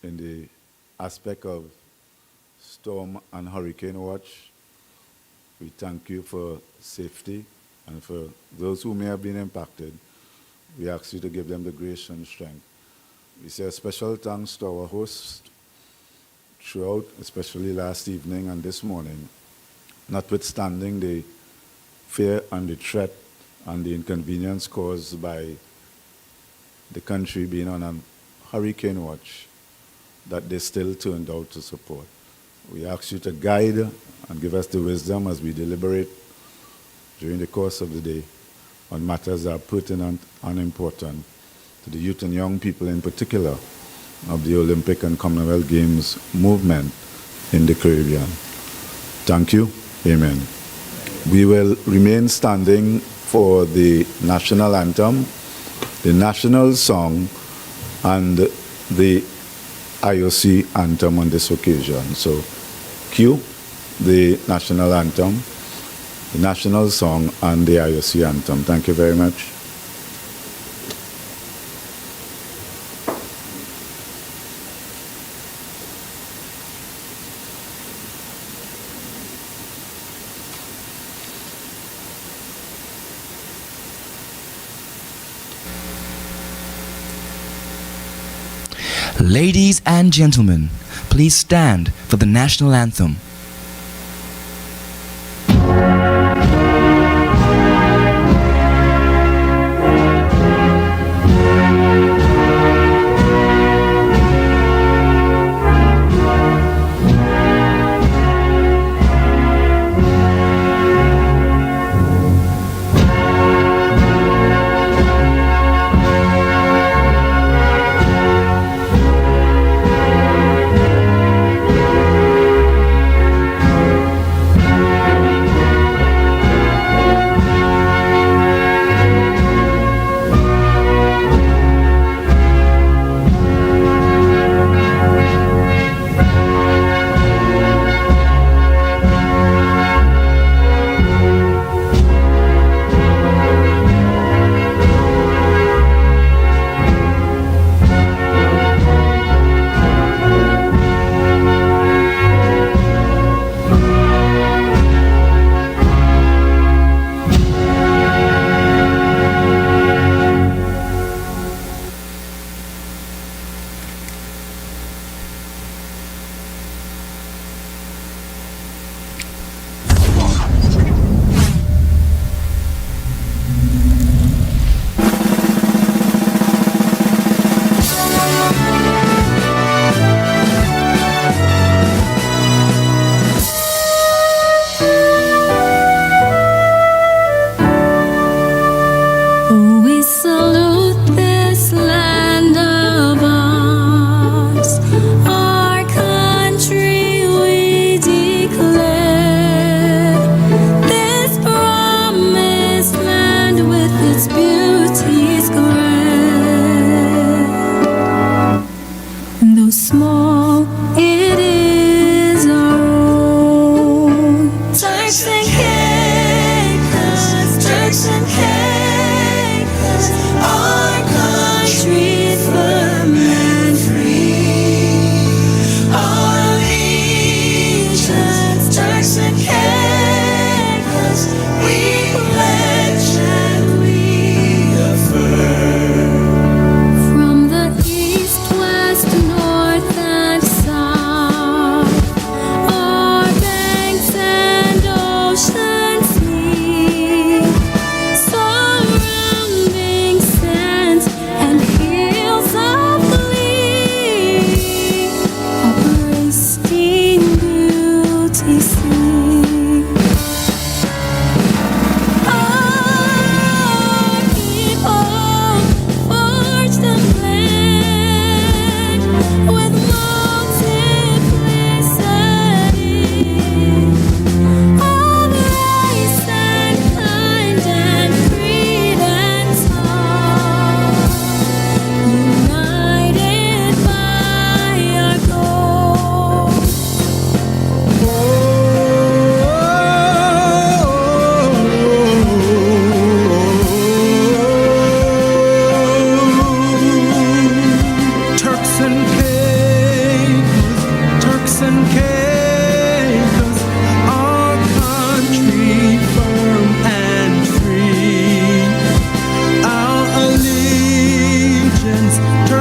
in the aspect of storm and hurricane watch. We thank you for safety, and for those who may have been impacted, we ask you to give them the grace and strength. We say a special thanks to our hosts throughout, especially last evening and this morning, notwithstanding the fear and the threat and the inconvenience caused by the country being on a hurricane watch, that they still turned out to support. We ask you to guide and give us the wisdom as we deliberate during the course of the day on matters that are pertinent and important to the youth and young people in particular of the Olympic and Commonwealth Games movement in the Caribbean. Thank you. Amen. We will remain standing for the national anthem, the national song, and the IOC anthem on this occasion. So, cue the national anthem, the national song, and the IOC anthem. Thank you very much. Ladies and gentlemen, please stand for the national anthem.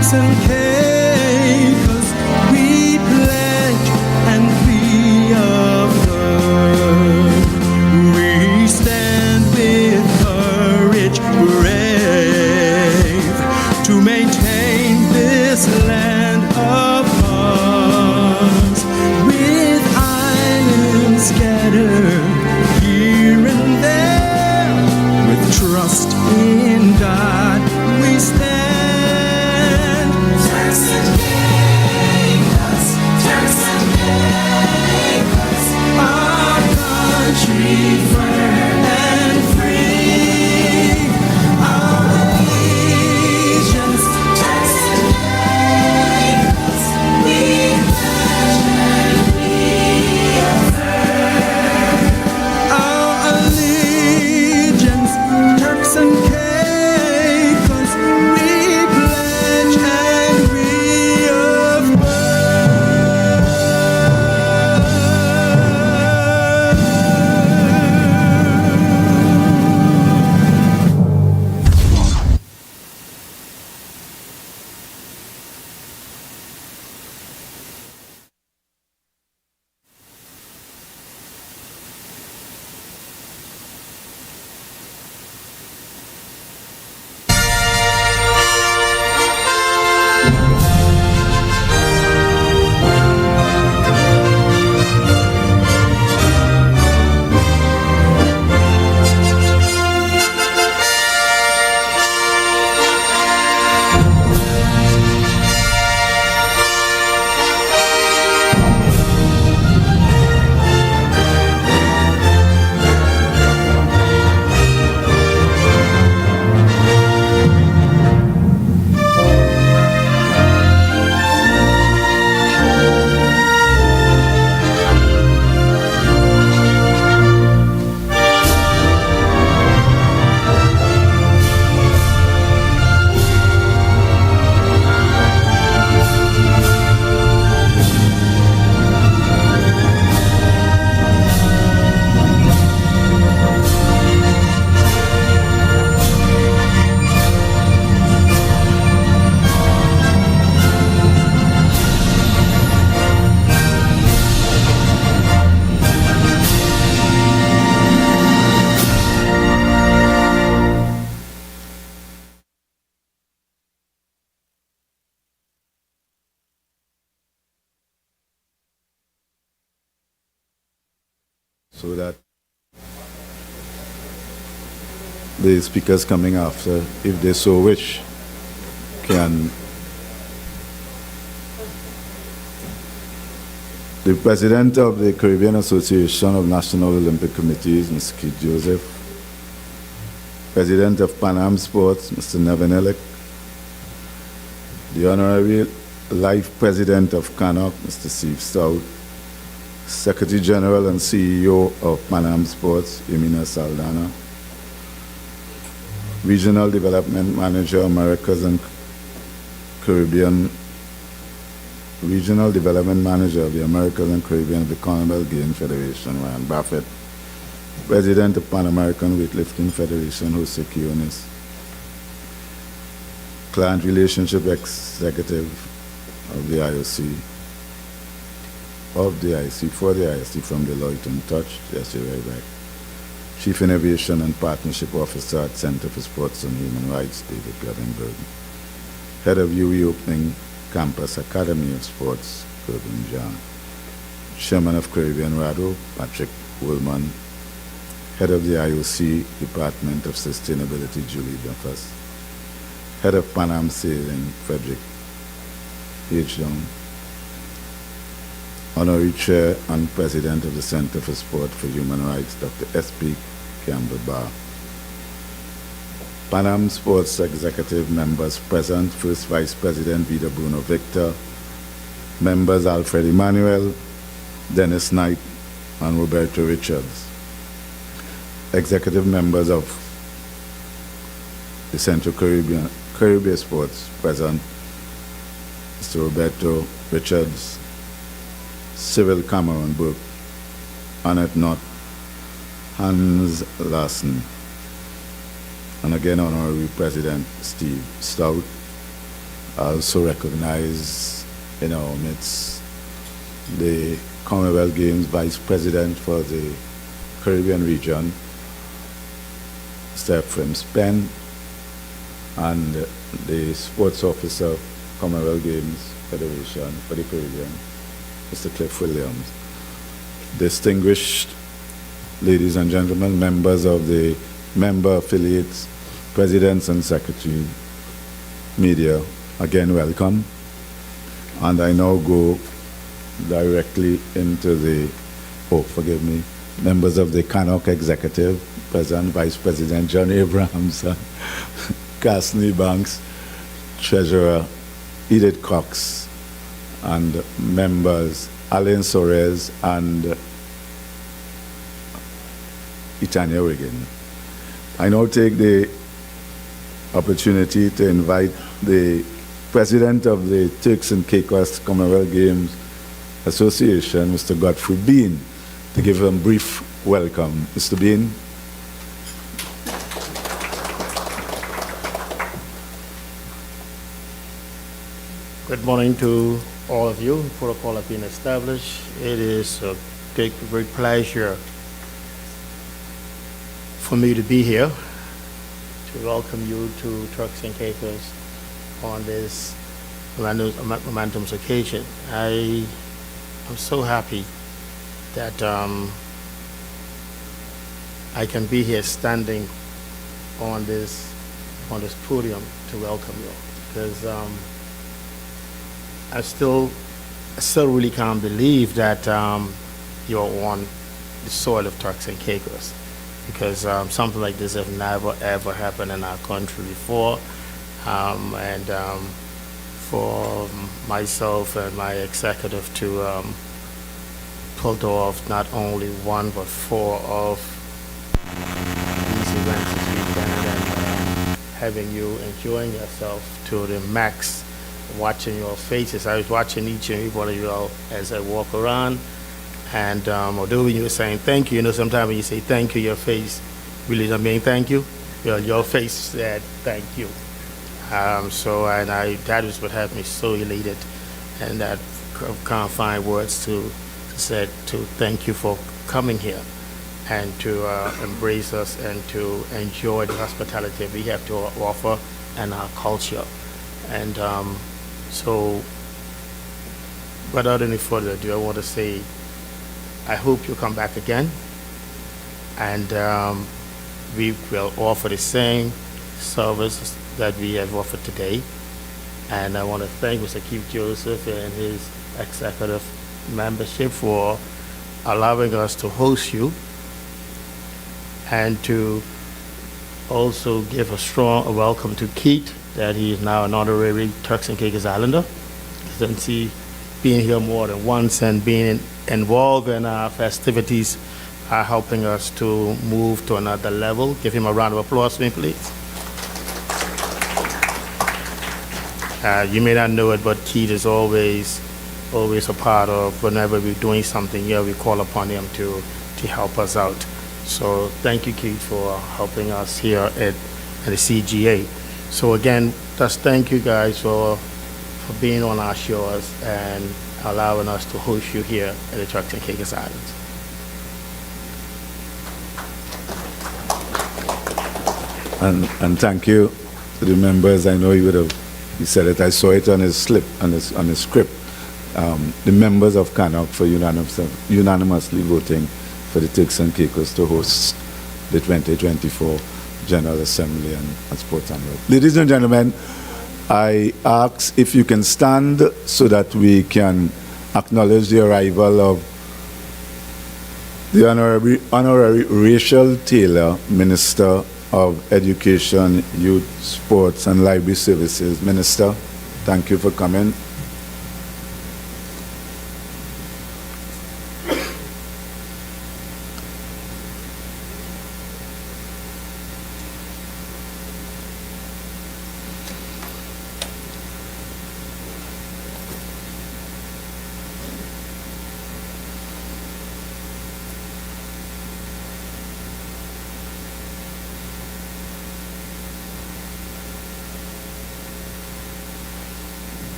Turks and Caicos, we pledge and we affirm. We stand with courage brave to maintain this land of ours, with islands scattered here and there. With trust in God we stand. Turks and Caicos, Turks and Caicos, our country firm and free. Our allegiance, Turks and Caicos, we pledge and we affirm. Our allegiance, Turks and Caicos, we pledge and we so that the speakers coming after, if they so wish, can. The President of the Caribbean Association of National Olympic Committees, Mr. Keith Joseph, President of Pan Am Sports, Mr. Nevin Ellick, the Honorary Life President of CANOC, Mr. Steve Stout, Secretary General and CEO of Pan Am Sports, Emina Saldana, Regional Development Manager, Americas and Caribbean, Regional Development Manager of the Americas and Caribbean of the Commonwealth Game Federation, Ryan Buffett, President of Pan American Weightlifting Federation, Jose Quiones, Client Relationship Executive of the IOC, for the IOC from Deloitte and Touch, yes, you're right. Chief Innovation and Partnership Officer at Center for Sports and Human Rights, David Gavin Head of UE Opening Campus Academy of Sports, Corbin John. Chairman of Caribbean RADO, Patrick Woolman. Head of the IOC Department of Sustainability, Julie Duffus. Head of Pan Am Sailing, Frederick H. Young. Honorary Chair and President of the Center for Sport for Human Rights, Dr. S.P. Campbell Barr. Pan Am Sports Executive members present, First Vice President Vida Bruno Victor, members Alfred Emmanuel, Dennis Knight, and Roberto Richards. Executive members of the Central Caribbean Sports present, Mr. Roberto Richards, Cyril Cameron Burke, Annette Knott, Hans Larson, and again Honorary President Steve Stout, also recognize in our midst the Commonwealth Games Vice President for the Caribbean region, Mr. Ephraim Spen, and the Sports Officer, Commonwealth Games Federation for the Caribbean, Mr. Cliff Williams. Distinguished ladies and gentlemen, members of the member affiliates, presidents and secretaries, media, again welcome. And I now go directly into the, members of the CANOC executive, President, Vice President John Abrahams, Casney Banks, Treasurer Edith Cox, and members Alain Soares and Itania Wiggin. I now take the opportunity to invite the President of the Turks and Caicos Commonwealth Games Association, Mr. Godfrey Bean, to give him a brief welcome. Mr. Bean. Good morning to all of you. Protocol has been established. It is a great pleasure for me to be here to welcome you to Turks and Caicos on this momentous occasion. I am so happy that I can be here standing on this podium to welcome you, because I still really can't believe that you're on the soil of Turks and Caicos, because something like this has never ever happened in our country before, and for myself and my executive to pull off not only one but four of these events this weekend, and having you enjoying yourself to the max, watching your faces. I was watching each and every one of you all as I walk around, and although when you were saying thank you, sometimes when you say thank you, your face really doesn't mean thank you. Your face said thank you. That is what had me so elated, and that can't find words to thank you for coming here and to embrace us and to enjoy the hospitality we have to offer and our culture. And so, without any further ado, I want to say I hope you come back again, and we will offer the same service that we have offered today. And I want to thank Mr. Keith Joseph and his executive membership for allowing us to host you, and to also give a strong welcome to Keith, that he is now an honorary Turks and Caicos Islander, since he being here more than once and being involved in our festivities are helping us to move to another level. Give him a round of applause for me, please. You may not know it, but Keith is always a part of, whenever we're doing something here, we call upon him to help us out. So thank you, Keith, for helping us here at the CGA. So again, just thank you guys for being on our shores and allowing us to host you here at the Turks and Caicos Islands. And thank you to the members. I know he said it, I saw it on his slip, on his script. The members of CANOC for unanimously voting for the Turks and Caicos to host the 2024 General Assembly and Sports Annual. Ladies and gentlemen, I ask if you can stand so that we can acknowledge the arrival of the Honorary Rachel Taylor, Minister of Education, Youth, Sports and Library Services. Minister, thank you for coming.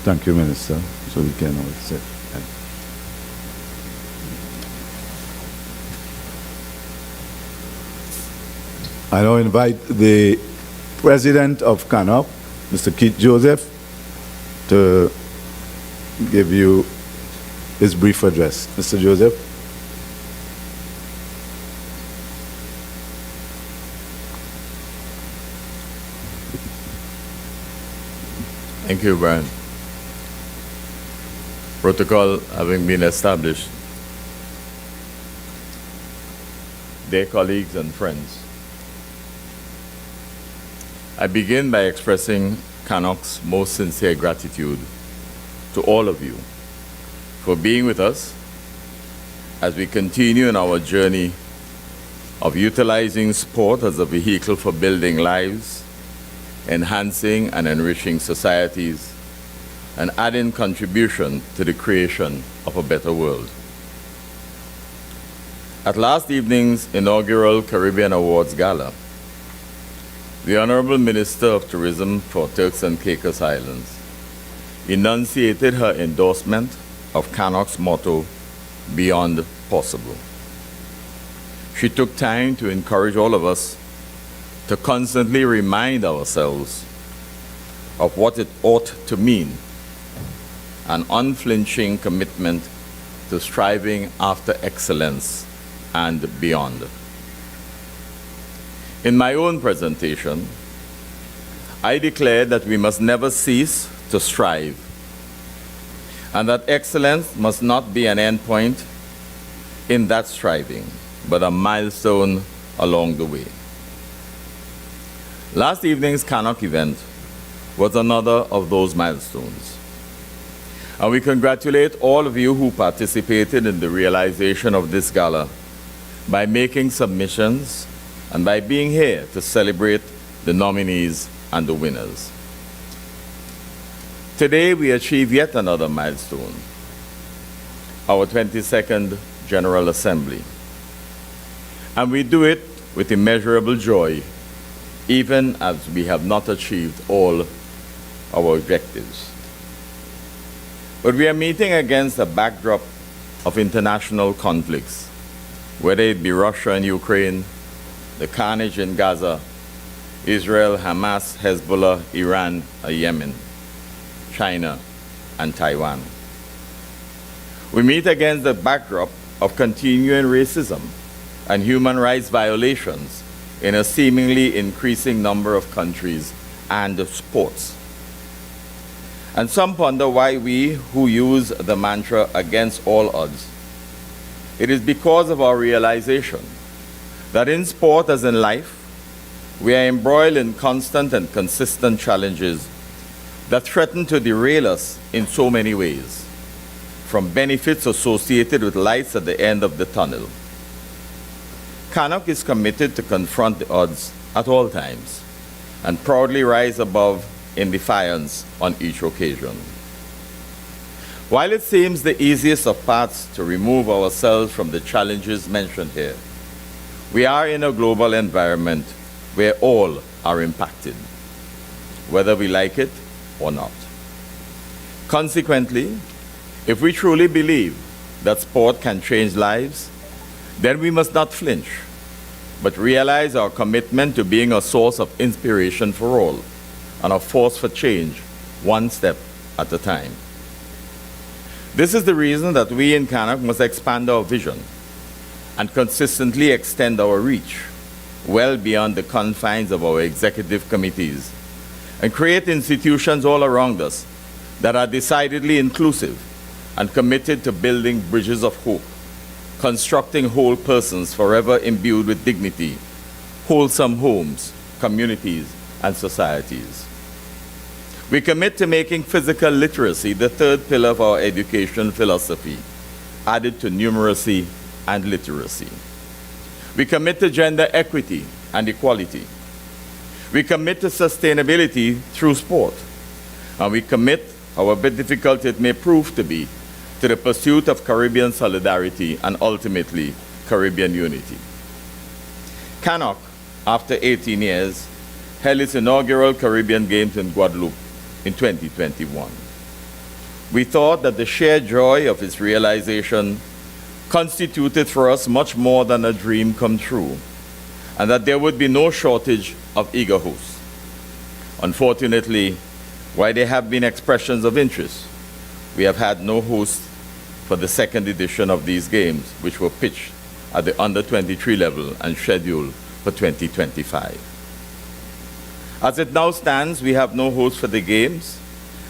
Thank you, Minister. So we can all sit. I now invite the President of CANOC, Mr. Keith Joseph, to give you his brief address. Mr. Joseph. Thank you, Brian. Protocol having been established, dear colleagues and friends, I begin by expressing CANOC's most sincere gratitude to all of you for being with us as we continue in our journey of utilizing sport as a vehicle for building lives, enhancing and enriching societies, and adding contribution to the creation of a better world. At last evening's inaugural Caribbean Awards Gala, the Honorable Minister of Tourism for Turks and Caicos Islands enunciated her endorsement of CANOC's motto, Beyond Possible. She took time to encourage all of us to constantly remind ourselves of what it ought to mean, an unflinching commitment to striving after excellence and beyond. In my own presentation, I declared that we must never cease to strive, and that excellence must not be an endpoint in that striving, but a milestone along the way. Last evening's CANOC event was another of those milestones, and we congratulate all of you who participated in the realization of this gala by making submissions and by being here to celebrate the nominees and the winners. Today we achieve yet another milestone, our 22nd General Assembly. And we do it with immeasurable joy, even as we have not achieved all our objectives. But we are meeting against a backdrop of international conflicts, whether it be Russia and Ukraine, the carnage in Gaza, Israel, Hamas, Hezbollah, Iran, Yemen, China, and Taiwan. We meet against the backdrop of continuing racism and human rights violations in a seemingly increasing number of countries and sports. And some wonder why we, who use the mantra against all odds, it is because of our realization that in sport as in life, we are embroiled in constant and consistent challenges that threaten to derail us in so many ways, from benefits associated with lights at the end of the tunnel. CANOC is committed to confront the odds at all times and proudly rise above in defiance on each occasion. While it seems the easiest of paths to remove ourselves from the challenges mentioned here, we are in a global environment where all are impacted, whether we like it or not. Consequently, if we truly believe that sport can change lives, then we must not flinch, but realize our commitment to being a source of inspiration for all and a force for change, one step at a time. This is the reason that we in CANOC must expand our vision and consistently extend our reach well beyond the confines of our executive committees and create institutions all around us that are decidedly inclusive and committed to building bridges of hope, constructing whole persons forever imbued with dignity, wholesome homes, communities, and societies. We commit to making physical literacy the third pillar of our education philosophy, added to numeracy and literacy. We commit to gender equity and equality. We commit to sustainability through sport. And we commit, however difficult it may prove to be, to the pursuit of Caribbean solidarity and ultimately Caribbean unity. CANOC, after 18 years, held its inaugural Caribbean Games in Guadeloupe in 2021. we thought that the shared joy of its realization constituted for us much more than a dream come true, and that there would be no shortage of eager hosts. Unfortunately, while there have been expressions of interest, we have had no host for the second edition of these games, which were pitched at the under-23 level and scheduled for 2025. As it now stands, we have no host for the games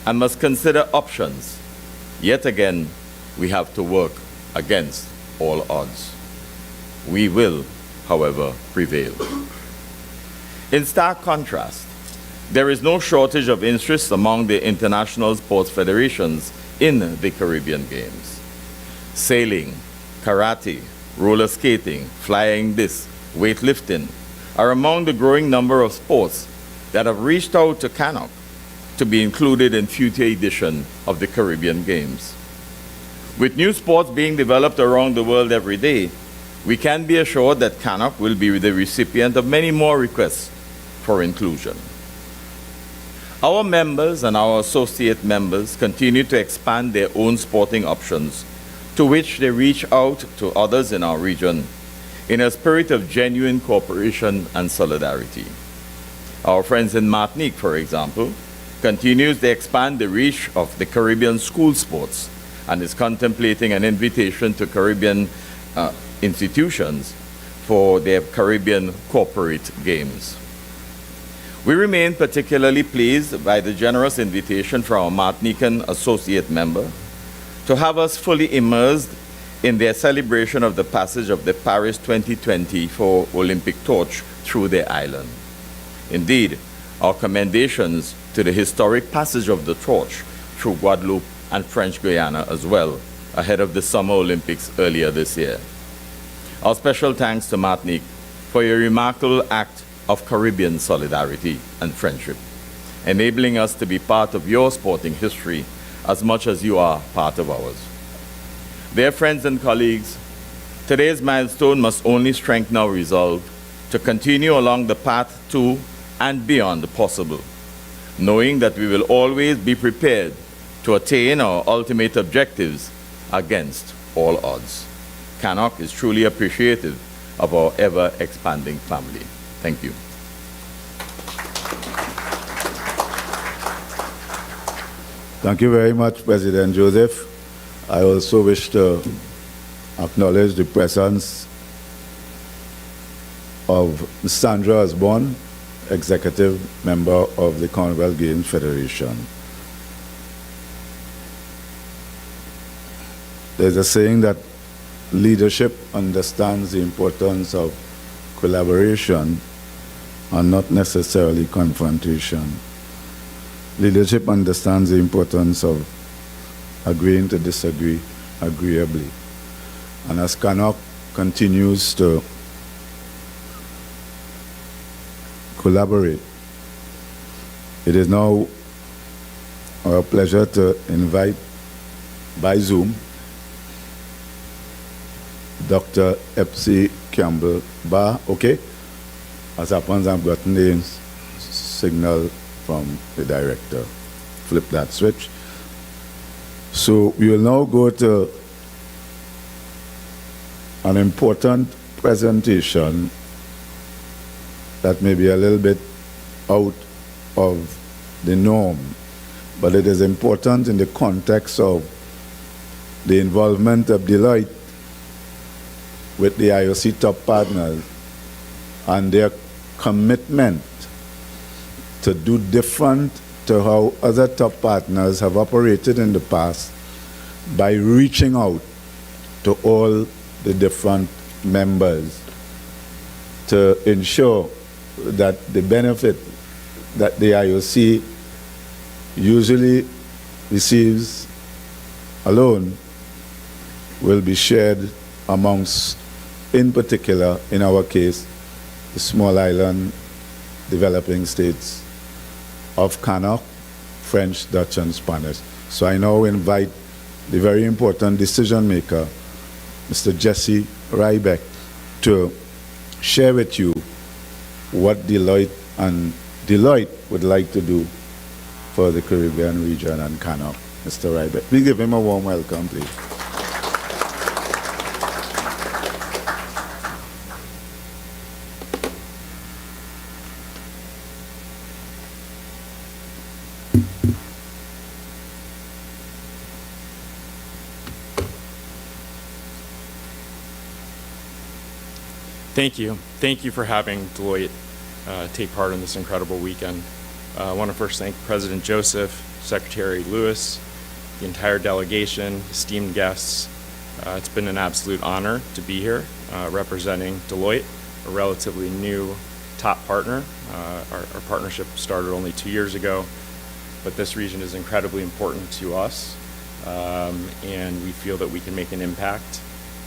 and must consider options. Yet again, we have to work against all odds. We will, however, prevail. In stark contrast, there is no shortage of interest among the international sports federations in the Caribbean Games. Sailing, karate, roller skating, flying disc, weightlifting are among the growing number of sports that have reached out to CANOC to be included in future edition of the Caribbean Games. With new sports being developed around the world every day, we can be assured that CANOC will be the recipient of many more requests for inclusion. Our members and our associate members continue to expand their own sporting options, to which they reach out to others in our region in a spirit of genuine cooperation and solidarity. Our friends in Martinique, for example, continues to expand the reach of the Caribbean school sports and is contemplating an invitation to Caribbean institutions for their Caribbean corporate games. We remain particularly pleased by the generous invitation from our Martinican associate member to have us fully immersed in their celebration of the passage of the Paris 2024 Olympic torch through their island. Indeed, our commendations to the historic passage of the torch through Guadeloupe and French Guiana as well, ahead of the Summer Olympics earlier this year. Our special thanks to Martinique for your remarkable act of Caribbean solidarity and friendship, enabling us to be part of your sporting history as much as you are part of ours. Dear friends and colleagues, today's milestone must only strengthen our resolve to continue along the path to and beyond the possible, knowing that we will always be prepared to attain our ultimate objectives against all odds. CANOC is truly appreciative of our ever-expanding family. Thank you. Thank you very much, President Joseph. I also wish to acknowledge the presence of Sandra Osborne, Executive Member of the Commonwealth Games Federation. There's a saying that leadership understands the importance of collaboration and not necessarily confrontation. Leadership understands the importance of agreeing to disagree agreeably. And as CANOC continues to collaborate, it is now our pleasure to invite by Zoom Dr. Epsi Campbell Bar. Okay? As happens, I've gotten the signal from the director. Flip that switch. So we will now go to an important presentation that may be a little bit out of the norm, but it is important in the context of the involvement of Deloitte with the IOC top partners and their commitment to do different to how other top partners have operated in the past by reaching out to all the different members to ensure that the benefit that the IOC usually receives alone will be shared amongst, in particular, in our case, the small island developing states of CANOC, French, Dutch, and Spanish. So I now invite the very important decision maker, Mr. Jesse Rybeck, to share with you what Deloitte would like to do for the Caribbean region and CANOC. Mr. Ryback. Please give him a warm welcome, please. Thank you. Thank you for having Deloitte take part in this incredible weekend. I want to first thank President Joseph, Secretary Lewis, the entire delegation, esteemed guests. It's been an absolute honor to be here representing Deloitte, a relatively new top partner. Our partnership started only 2 years ago, but this region is incredibly important to us, and we feel that we can make an impact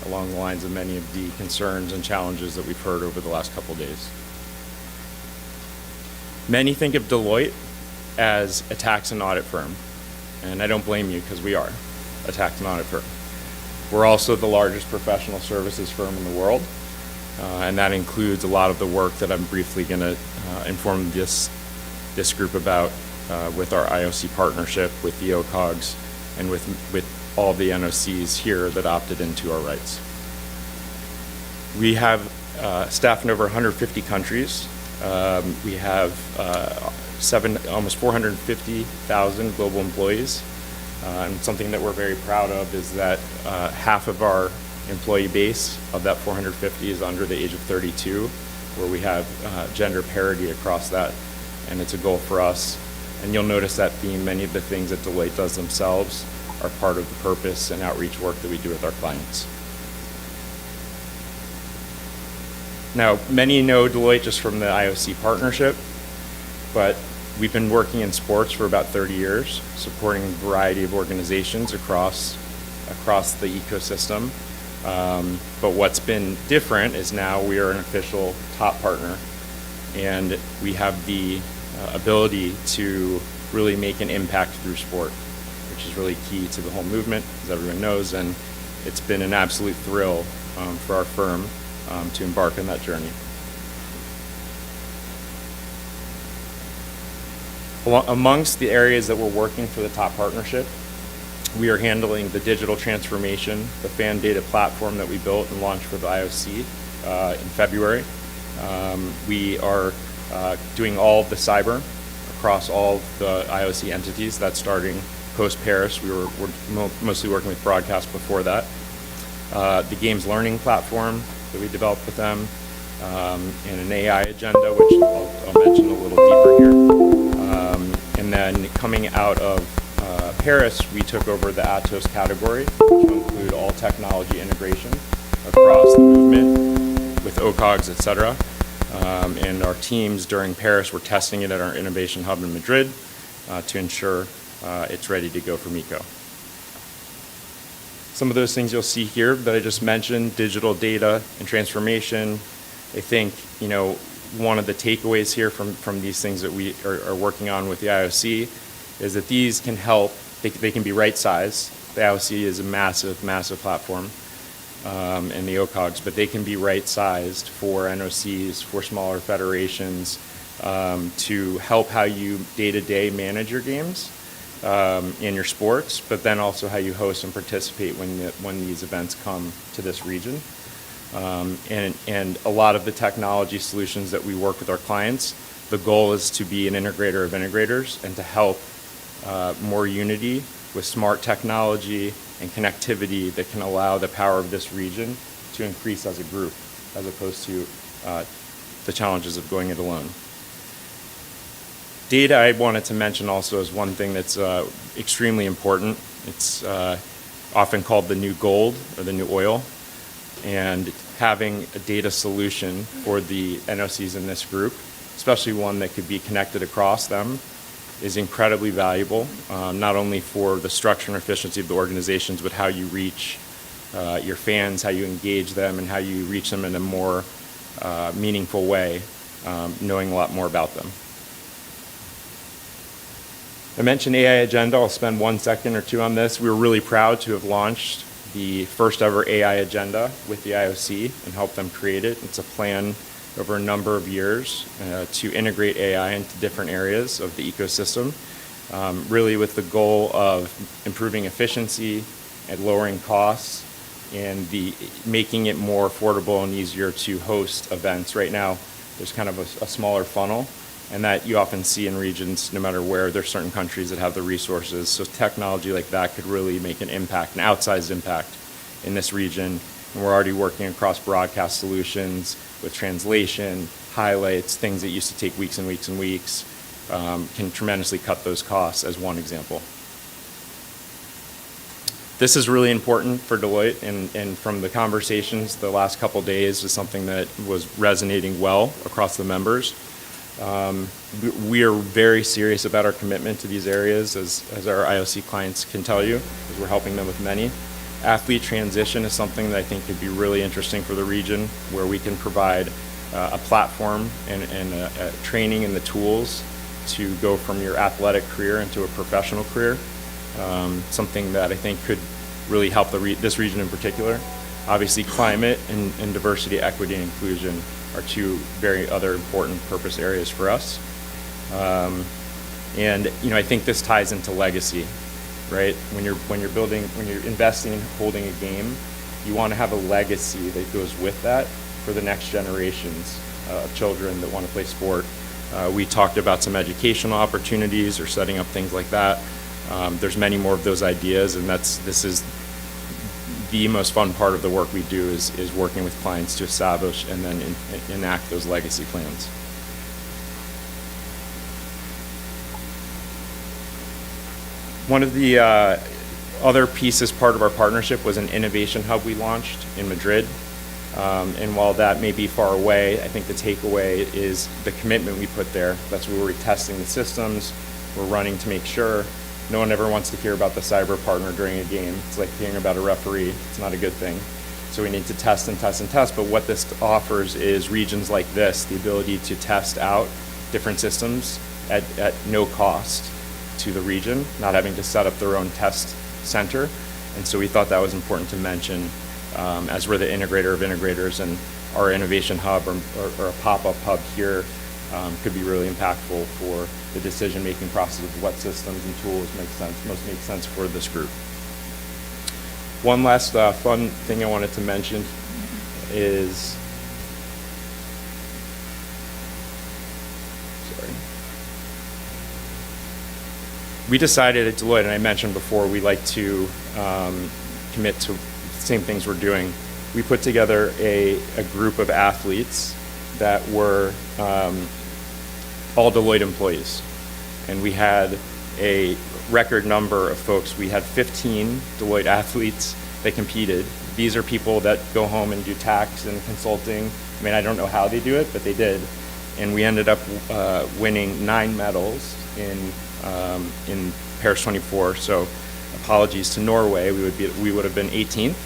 along the lines of many of the concerns and challenges that we've heard over the last couple days. Many think of Deloitte as a tax and audit firm, and I don't blame you because we are a tax and audit firm. We're also the largest professional services firm in the world, and that includes a lot of the work that I'm briefly going to inform this group about with our IOC partnership, with the OCOGs, and with all the NOCs here that opted into our rights. We have staff in over 150 countries. We have almost 450,000 global employees. And something that we're very proud of is that half of our employee base of that 450 is under the age of 32, where we have gender parity across that, and it's a goal for us. And you'll notice that theme, many of the things that Deloitte does themselves are part of the purpose and outreach work that we do with our clients. Now, many know Deloitte just from the IOC partnership, but we've been working in sports for about 30 years, supporting a variety of organizations across the ecosystem. But what's been different is now we are an official top partner, and we have the ability to really make an impact through sport, which is really key to the whole movement, as everyone knows, and it's been an absolute thrill for our firm to embark on that journey. Amongst the areas that we're working for the top partnership, we are handling the digital transformation, the fan data platform that we built and launched for the IOC in February. We are doing all of the cyber across all of the IOC entities. That's starting post-Paris. We're mostly working with broadcast before that. The games learning platform that we developed with them, and an AI agenda, which I'll mention a little deeper here. And then coming out of Paris, we took over the Atos category, which will include all technology integration across the movement with OCOGs, et cetera. And our teams during Paris were testing it at our innovation hub in Madrid to ensure it's ready to go for MECO. Some of those things you'll see here that I just mentioned, digital data and transformation. I think, one of the takeaways here from these things that we are working on with the IOC is that these can help, they can be right-sized. The IOC is a massive, massive platform, and the OCOGs, but they can be right-sized for NOCs, for smaller federations, to help how you day-to-day manage your games in your sports, but then also how you host and participate when these events come to this region. And a lot of the technology solutions that we work with our clients, the goal is to be an integrator of integrators and to help more unity with smart technology and connectivity that can allow the power of this region to increase as a group, as opposed to the challenges of going it alone. Data I wanted to mention also is one thing that's extremely important. It's often called the new gold or the new oil. And having a data solution for the NOCs in this group, especially one that could be connected across them, is incredibly valuable, not only for the structure and efficiency of the organizations, but how you reach your fans, how you engage them, and how you reach them in a more meaningful way, knowing a lot more about them. I mentioned AI agenda. I'll spend 1 second or two on this. We were really proud to have launched the first ever AI agenda with the IOC and help them create it. It's a plan over a number of years to integrate AI into different areas of the ecosystem. really with the goal of improving efficiency and lowering costs and making it more affordable and easier to host events. Right now, there's kind of a smaller funnel, and that you often see in regions, no matter where. There's certain countries that have the resources. So technology like that could really make an impact, an outsized impact in this region. And we're already working across broadcast solutions with translation, highlights, things that used to take weeks and weeks and weeks, can tremendously cut those costs as one example. This is really important for Deloitte, and from the conversations the last couple days is something that was resonating well across the members. We are very serious about our commitment to these areas, as our IOC clients can tell you, because we're helping them with many. Athlete transition is something that I think could be really interesting for the region, where we can provide a platform and a training and the tools to go from your athletic career into a professional career. Something that I think could really help this region in particular. Obviously, climate and diversity, equity, and inclusion are two very other important purpose areas for us. And I think this ties into legacy, right? When you're investing in holding a game, you want to have a legacy that goes with that for the next generations of children that want to play sport. We talked about some educational opportunities or setting up things like that. There's many more of those ideas, and this is the most fun part of the work we do is working with clients to establish and then enact those legacy plans. One of the other pieces, part of our partnership, was an innovation hub we launched in Madrid. And while that may be far away, I think the takeaway is the commitment we put there. That's where we're testing the systems, we're running to make sure. No one ever wants to hear about the cyber partner during a game. It's like hearing about a referee. It's not a good thing. So we need to test and test and test. But what this offers is regions like this, the ability to test out different systems at no cost to the region, not having to set up their own test center. And so we thought that was important to mention, as we're the integrator of integrators, and our innovation hub or a pop-up hub here could be really impactful for the decision-making process of what systems and tools most make sense for this group. One last fun thing I wanted to mention is, we decided at Deloitte, and I mentioned before, we like to commit to the same things we're doing. We put together a group of athletes that were all Deloitte employees. And we had a record number of folks. We had 15 Deloitte athletes that competed. These are people that go home and do tax and consulting. I mean, I don't know how they do it, but they did. And we ended up winning 9 medals in Paris 24. So apologies to Norway, we would have been 18th.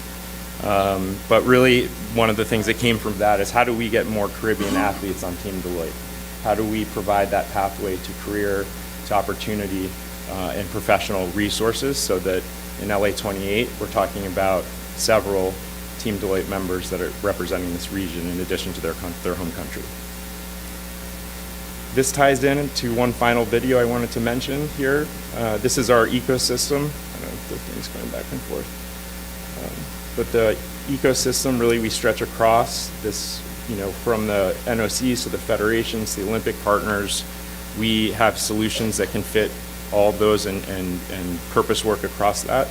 But really, one of the things that came from that is, how do we get more Caribbean athletes on Team Deloitte? How do we provide that pathway to career, to opportunity, and professional resources, so that in LA 28, we're talking about several Team Deloitte members that are representing this region in addition to their home country. This ties in to one final video I wanted to mention here. This is our ecosystem. I don't know if the thing's going back and forth. But the ecosystem, really, we stretch across this, from the NOCs to the federations, the Olympic partners. We have solutions that can fit all those and purpose work across that.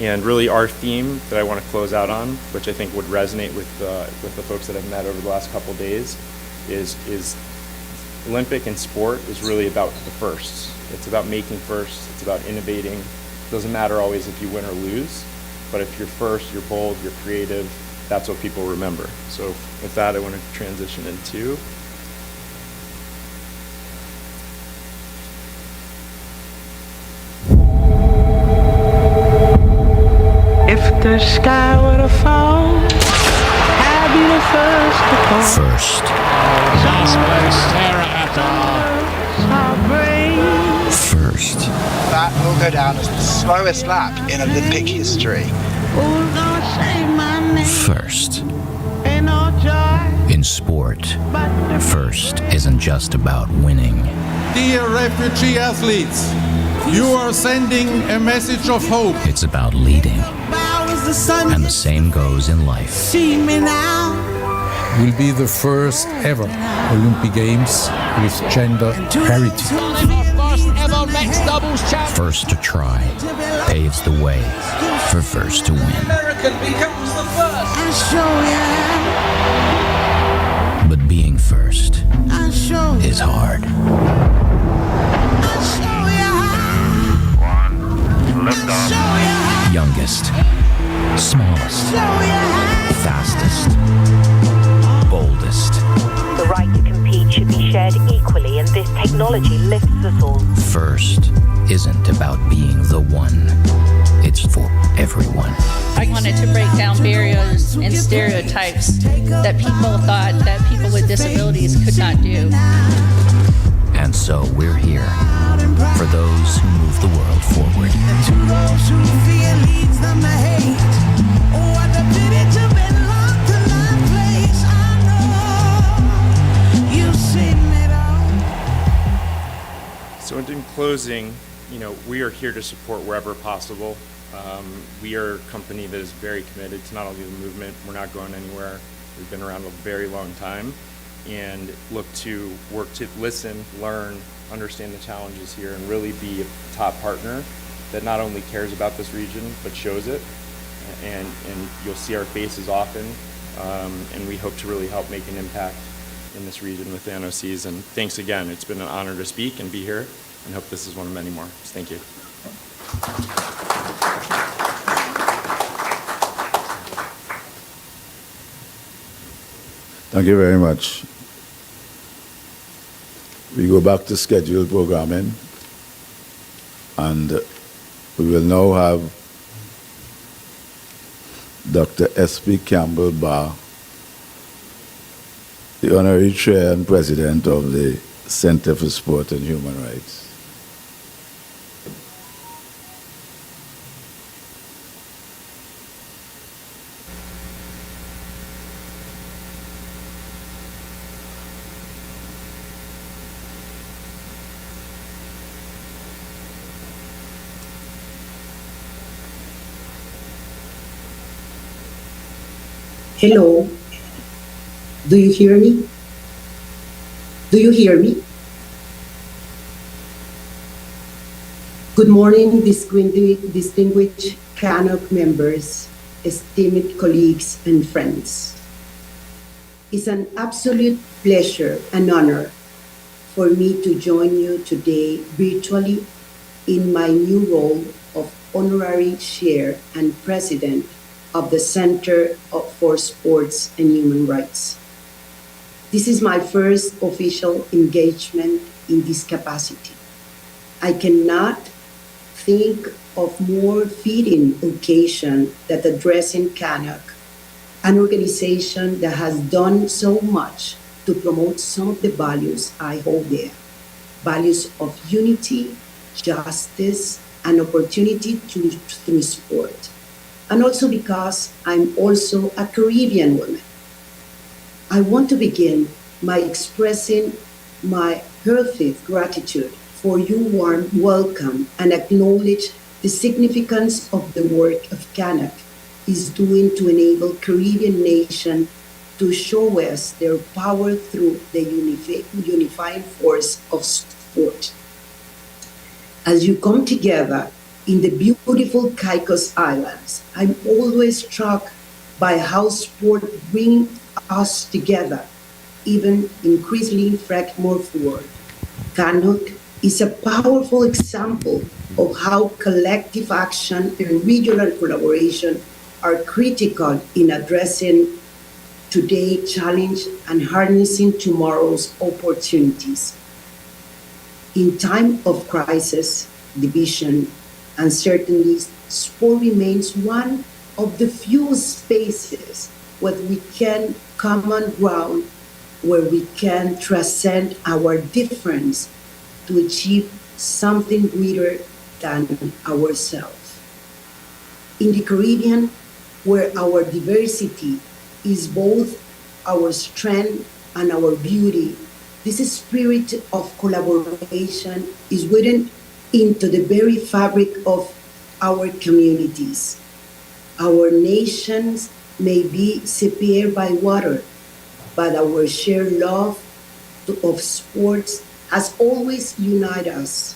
And really, our theme that I want to close out on, which I think would resonate with the folks that I've met over the last couple of days, is Olympic and sport is really about the firsts. It's about making firsts. It's about innovating. It doesn't matter always if you win or lose, but if you're first, you're bold, you're creative, that's what people remember. So with that, I want to transition into if the sky were to fall, I'd be the first to fall. First. First. That will go down as the slowest lap in Olympic history. First. In sport, first isn't just about winning. Dear refugee athletes, You are sending a message of hope. It's about leading. And the same goes in life. Will be the first ever Olympic Games with gender parity. First to try paves the way for first to win. But being first is hard. Youngest, smallest, fastest, boldest. The right to compete should be shared equally, and this technology lifts us all. First isn't about being the one. It's for everyone. I wanted to break down barriers and stereotypes that people thought that people with disabilities could not do. And so we're here for those who move the world forward. So in closing, we are here to support wherever possible. We are a company that is very committed to not only the movement, we're not going anywhere. We've been around a very long time and look to work to listen, learn, understand the challenges here, and really be a top partner that not only cares about this region, but shows it. And you'll see our faces often, and we hope to really help make an impact in this region with the NOCs. And thanks again. It's been an honor to speak and be here, and hope this is one of many more. Thank you. Thank you very much. We go back to scheduled programming, and we will now have Dr. S.P. Campbell Barr, the Honorary Chair and President of the Center for Sport and Human Rights. Hello, do you hear me? Do you hear me? Good morning, distinguished CANOC members, esteemed colleagues and friends. It's an absolute pleasure and honor for me to join you today virtually in my new role of Honorary Chair and President of the Center for Sports and Human Rights. This is my first official engagement in this capacity. I cannot think of more fitting occasion than addressing CANOC, an organization that has done so much to promote some of the values I hold dear, values of unity, justice, and opportunity through sport. And also because I'm also a Caribbean woman. I want to begin by expressing my heartfelt gratitude for your warm welcome and acknowledge the significance of the work of CANOC is doing to enable Caribbean nations to show us their power through the unifying force of sport. As you come together in the beautiful Caicos Islands, I'm always struck by how sport brings us together, even increasingly more forward. CANOC is a powerful example of how collective action and regional collaboration are critical in addressing today's challenge and harnessing tomorrow's opportunities. In time of crisis, division, uncertainties, sport remains one of the few spaces where we can common ground, where we can transcend our difference to achieve something greater than ourselves. In the Caribbean, where our diversity is both our strength and our beauty, this spirit of collaboration is within into the very fabric of our communities. Our nations may be separated by water, but our shared love of sports has always united us.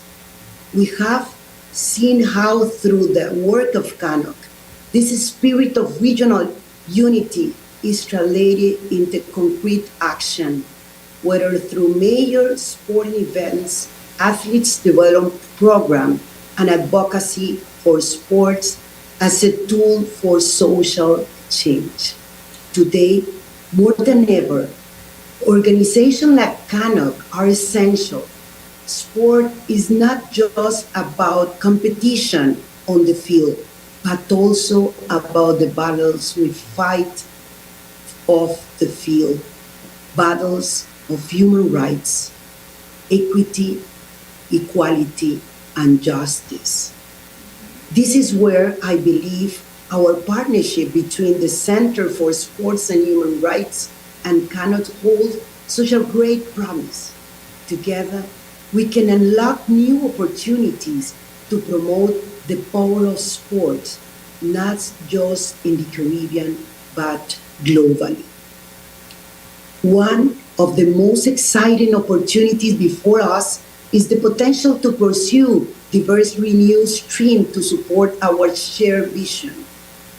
We have seen how through the work of CANOC, this spirit of regional unity is translated into concrete action, whether through major sporting events, athletes development program, and advocacy for sports as a tool for social change. Today, more than ever, organizations like CANOC are essential. Sport is not just about competition on the field, but also about the battles we fight off the field, battles of human rights, equity, equality, and justice. This is where I believe our partnership between the Center for Sports and Human Rights and CANOC holds such a great promise. Together, we can unlock new opportunities to promote the power of sports, not just in the Caribbean, but globally. One of the most exciting opportunities before us is the potential to pursue diverse renewed stream to support our shared vision.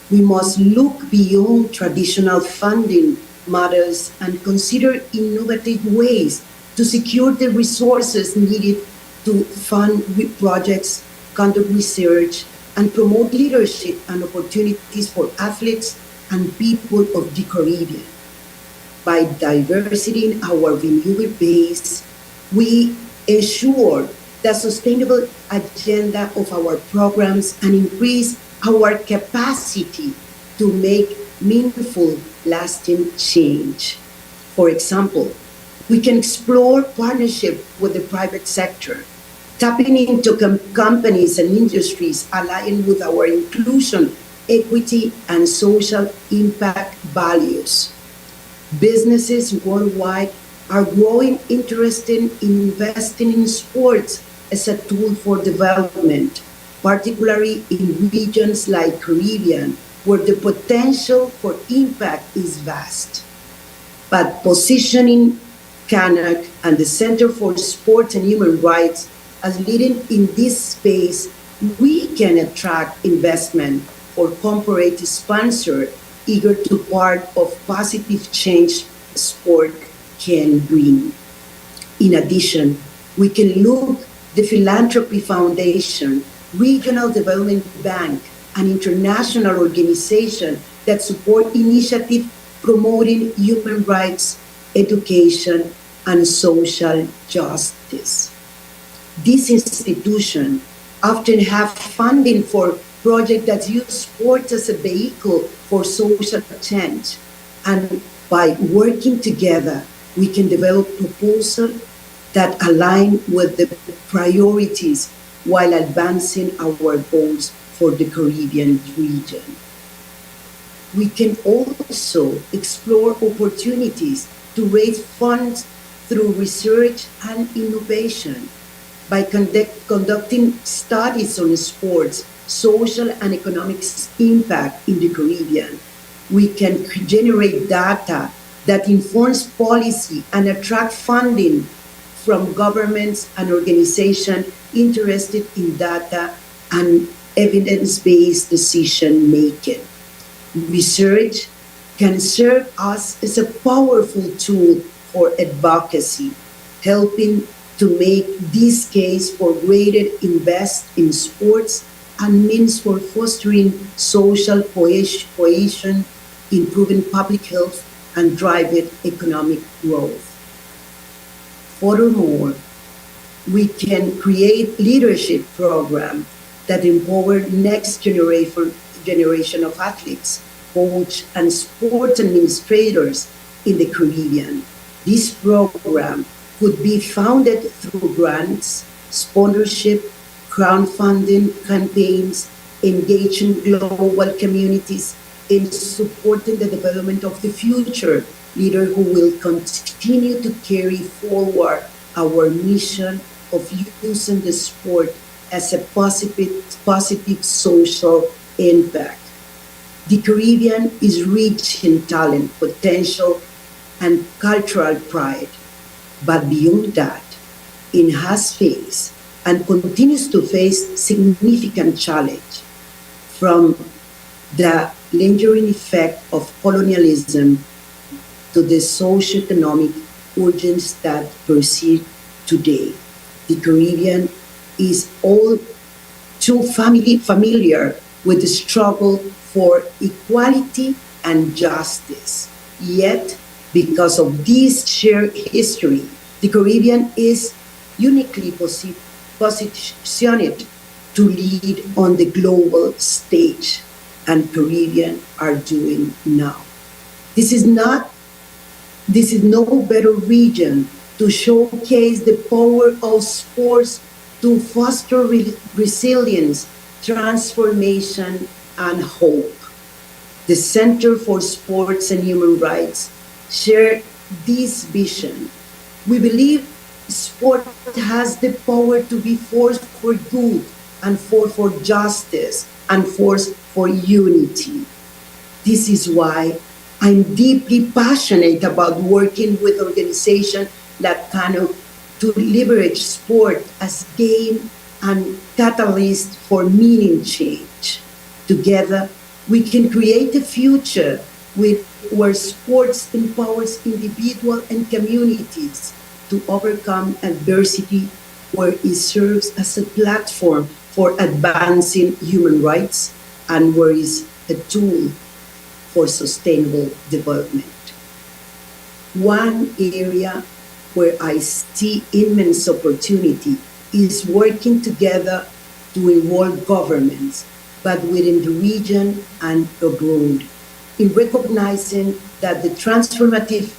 We must look beyond traditional funding models and consider innovative ways to secure the resources needed to fund projects, conduct research, and promote leadership and opportunities for athletes and people of the Caribbean. By diversifying our renewable base, we ensure the sustainable agenda of our programs and increase our capacity to make meaningful, lasting change. For example, we can explore partnership with the private sector, tapping into companies and industries aligned with our inclusion, equity, and social impact values. Businesses worldwide are growing interested in investing in sports as a tool for development, particularly in regions like Caribbean, where the potential for impact is vast. But positioning CANOC and the Center for Sports and Human Rights as leading in this space, we can attract investment for corporate sponsors eager to part of positive change sport can bring. In addition, we can look the Philanthropy Foundation, Regional Development Bank, and international organizations that support initiatives promoting human rights, education, and social justice. These institutions often have funding for projects that use sports as a vehicle for social change. And by working together, we can develop proposals that align with the priorities while advancing our goals for the Caribbean region. We can also explore opportunities to raise funds through research and innovation by conducting studies on sports, social and economic impact in the Caribbean. We can generate data that informs policy and attract funding from governments and organizations interested in data and evidence-based decision making. Research can serve us as a powerful tool for advocacy, helping to make this case for greater invest in sports and means for fostering social cohesion, improving public health, and driving economic growth. Furthermore, we can create leadership programs that empower next generation of athletes, coaches, and sports administrators in the Caribbean. This program could be funded through grants, sponsorship, crowdfunding campaigns, engaging global communities, and supporting the development of the future leader who will continue to carry forward our mission of using the sport as a positive social impact. The Caribbean is rich in talent, potential, and cultural pride. But beyond that, it has faced and continues to face significant challenge from the lingering effect of colonialism to the socioeconomic urgencies that persist today. The Caribbean is all too familiar with the struggle for equality and justice. Yet, because of this shared history, the Caribbean is uniquely positioned to lead on the global stage, and Caribbean are doing now. This is no better region to showcase the power of sports to foster resilience, transformation, and hope. The Center for Sports and Human Rights share this vision. We believe sport has the power to be force for good and for justice and force for unity. This is why I'm deeply passionate about working with organizations like CANOC to leverage sport as game and catalyst for meaning change. Together, we can create a future where sports empowers individuals and communities to overcome adversity, where it serves as a platform for advancing human rights, and where it's a tool for sustainable development. One area where I see immense opportunity is working together to involve governments, but within the region and abroad, in recognizing that the transformative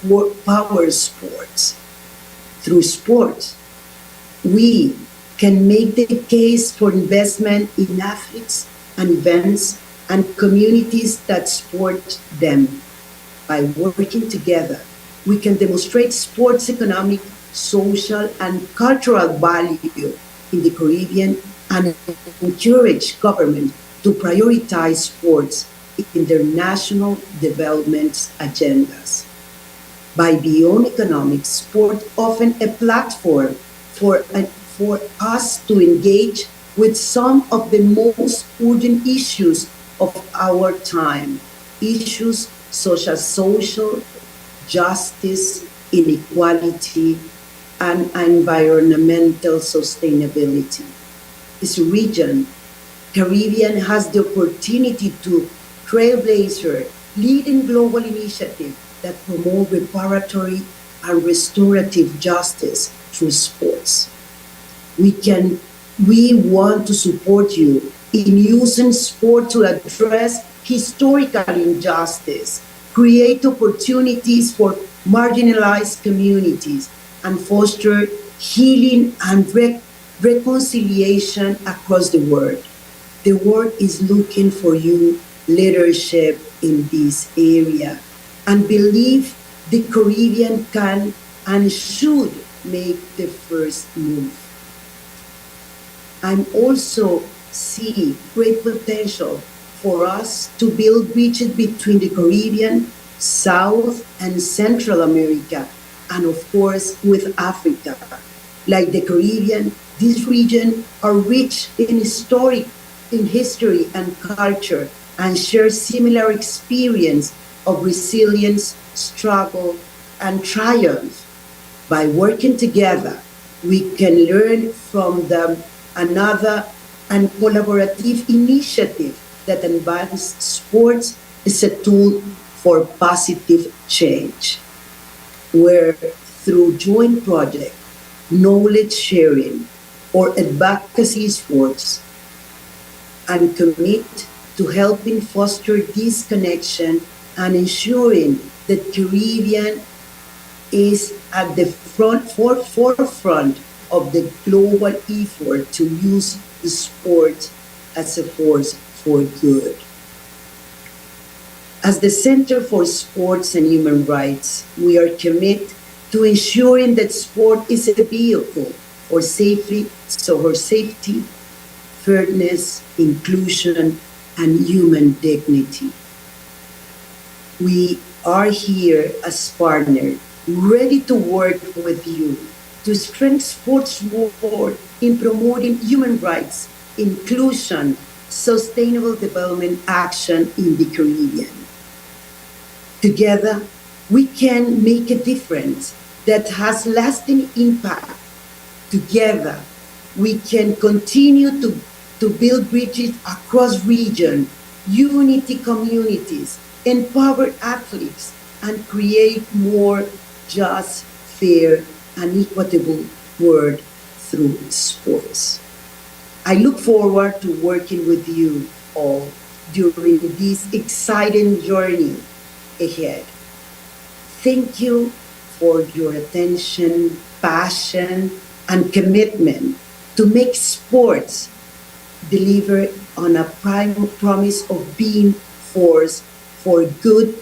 power of sports. Through sports, we can make the case for investment in athletes and events and communities that support them. By working together, we can demonstrate sports economic, social, and cultural value in the Caribbean and encourage government to prioritize sports in their national development agendas. By beyond economics, sport often a platform for us to engage with some of the most urgent issues of our time, issues such as social justice, inequality, and environmental sustainability. This region, Caribbean, has the opportunity to trailblaze leading global initiatives that promote reparatory and restorative justice through sports. We want to support you in using sport to address historical injustice, create opportunities for marginalized communities, and foster healing and reconciliation across the world. The world is looking for you leadership in this area, and believe the Caribbean can and should make the first move. I'm also see great potential for us to build bridges between the Caribbean, South and Central America, and of course with Africa. Like the Caribbean, this region are rich in history and culture, and share similar experience of resilience, struggle, and triumph. By working together, we can learn from them another and collaborative initiative that advances sports is a tool for positive change, where through joint project, knowledge sharing, or advocacy efforts, and commit to helping foster this connection and ensuring that Caribbean is at the forefront of the global effort to use sport as a force for good. As the Center for Sports and Human Rights, we are committed to ensuring that sport is a vehicle for safety, fairness, inclusion, and human dignity. We are here as partners, ready to work with you to strengthen sports more in promoting human rights, inclusion, sustainable development action in the Caribbean. Together, we can make a difference that has lasting impact. Together, we can continue to build bridges across region, unity communities, empower athletes, and create more just, fair, and equitable world through sports. I look forward to working with you all during this exciting journey ahead. Thank you for your attention, passion, and commitment to make sports deliver on a prime promise of being force for good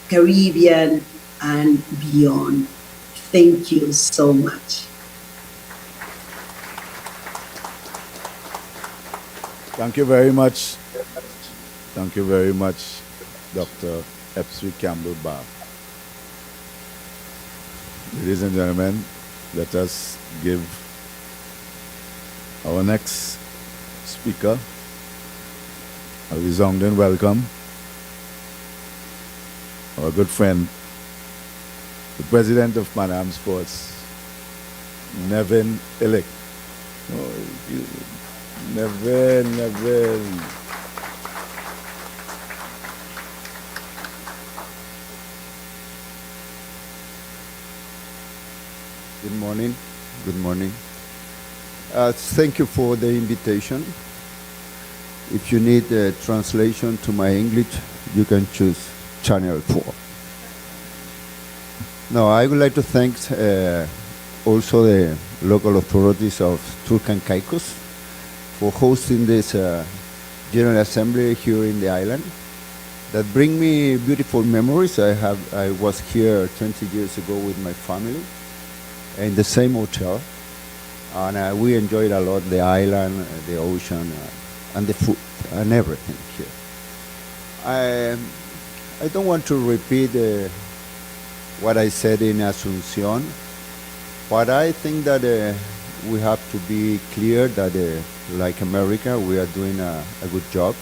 Caribbean and beyond. Thank you so much. Thank you very much. Thank you very much, Dr. Epsy Campbell-Barr. Ladies and gentlemen, let us give our next speaker a resounding welcome. Our good friend, the president of Pan Am Sports, Nevin Illick. Nevin. Good morning. Good morning. Thank you for the invitation. If you need a translation to my English, you can choose Channel 4. No, I would like to thank also the local authorities of Turks and Caicos for hosting this General Assembly here in the island. That bring me beautiful memories. I was here 20 years ago with my family in the same hotel, and we enjoyed a lot the island, the ocean, and the food and everything here. I don't want to repeat what I said in Asunción, but I think that we have to be clear that, like America, we are doing a good job.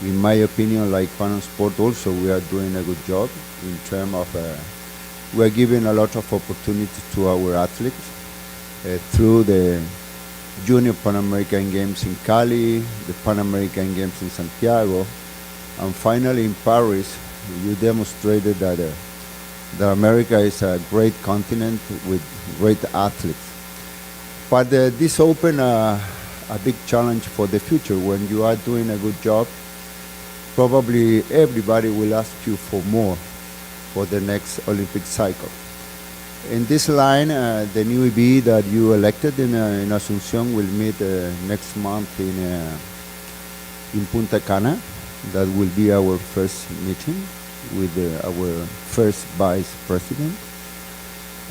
In my opinion, like Pan Am Sport also, we are doing a good job in terms of we are giving a lot of opportunities to our athletes through the Junior Pan American Games in Cali, the Pan American Games in Santiago, and finally in Paris, you demonstrated that America is a great continent with great athletes. But this opened a big challenge for the future. When you are doing a good job, probably everybody will ask you for more for the next Olympic cycle. In this line, the new EB that you elected in Asunción will meet next month in Punta Cana. That will be our first meeting with our first vice president.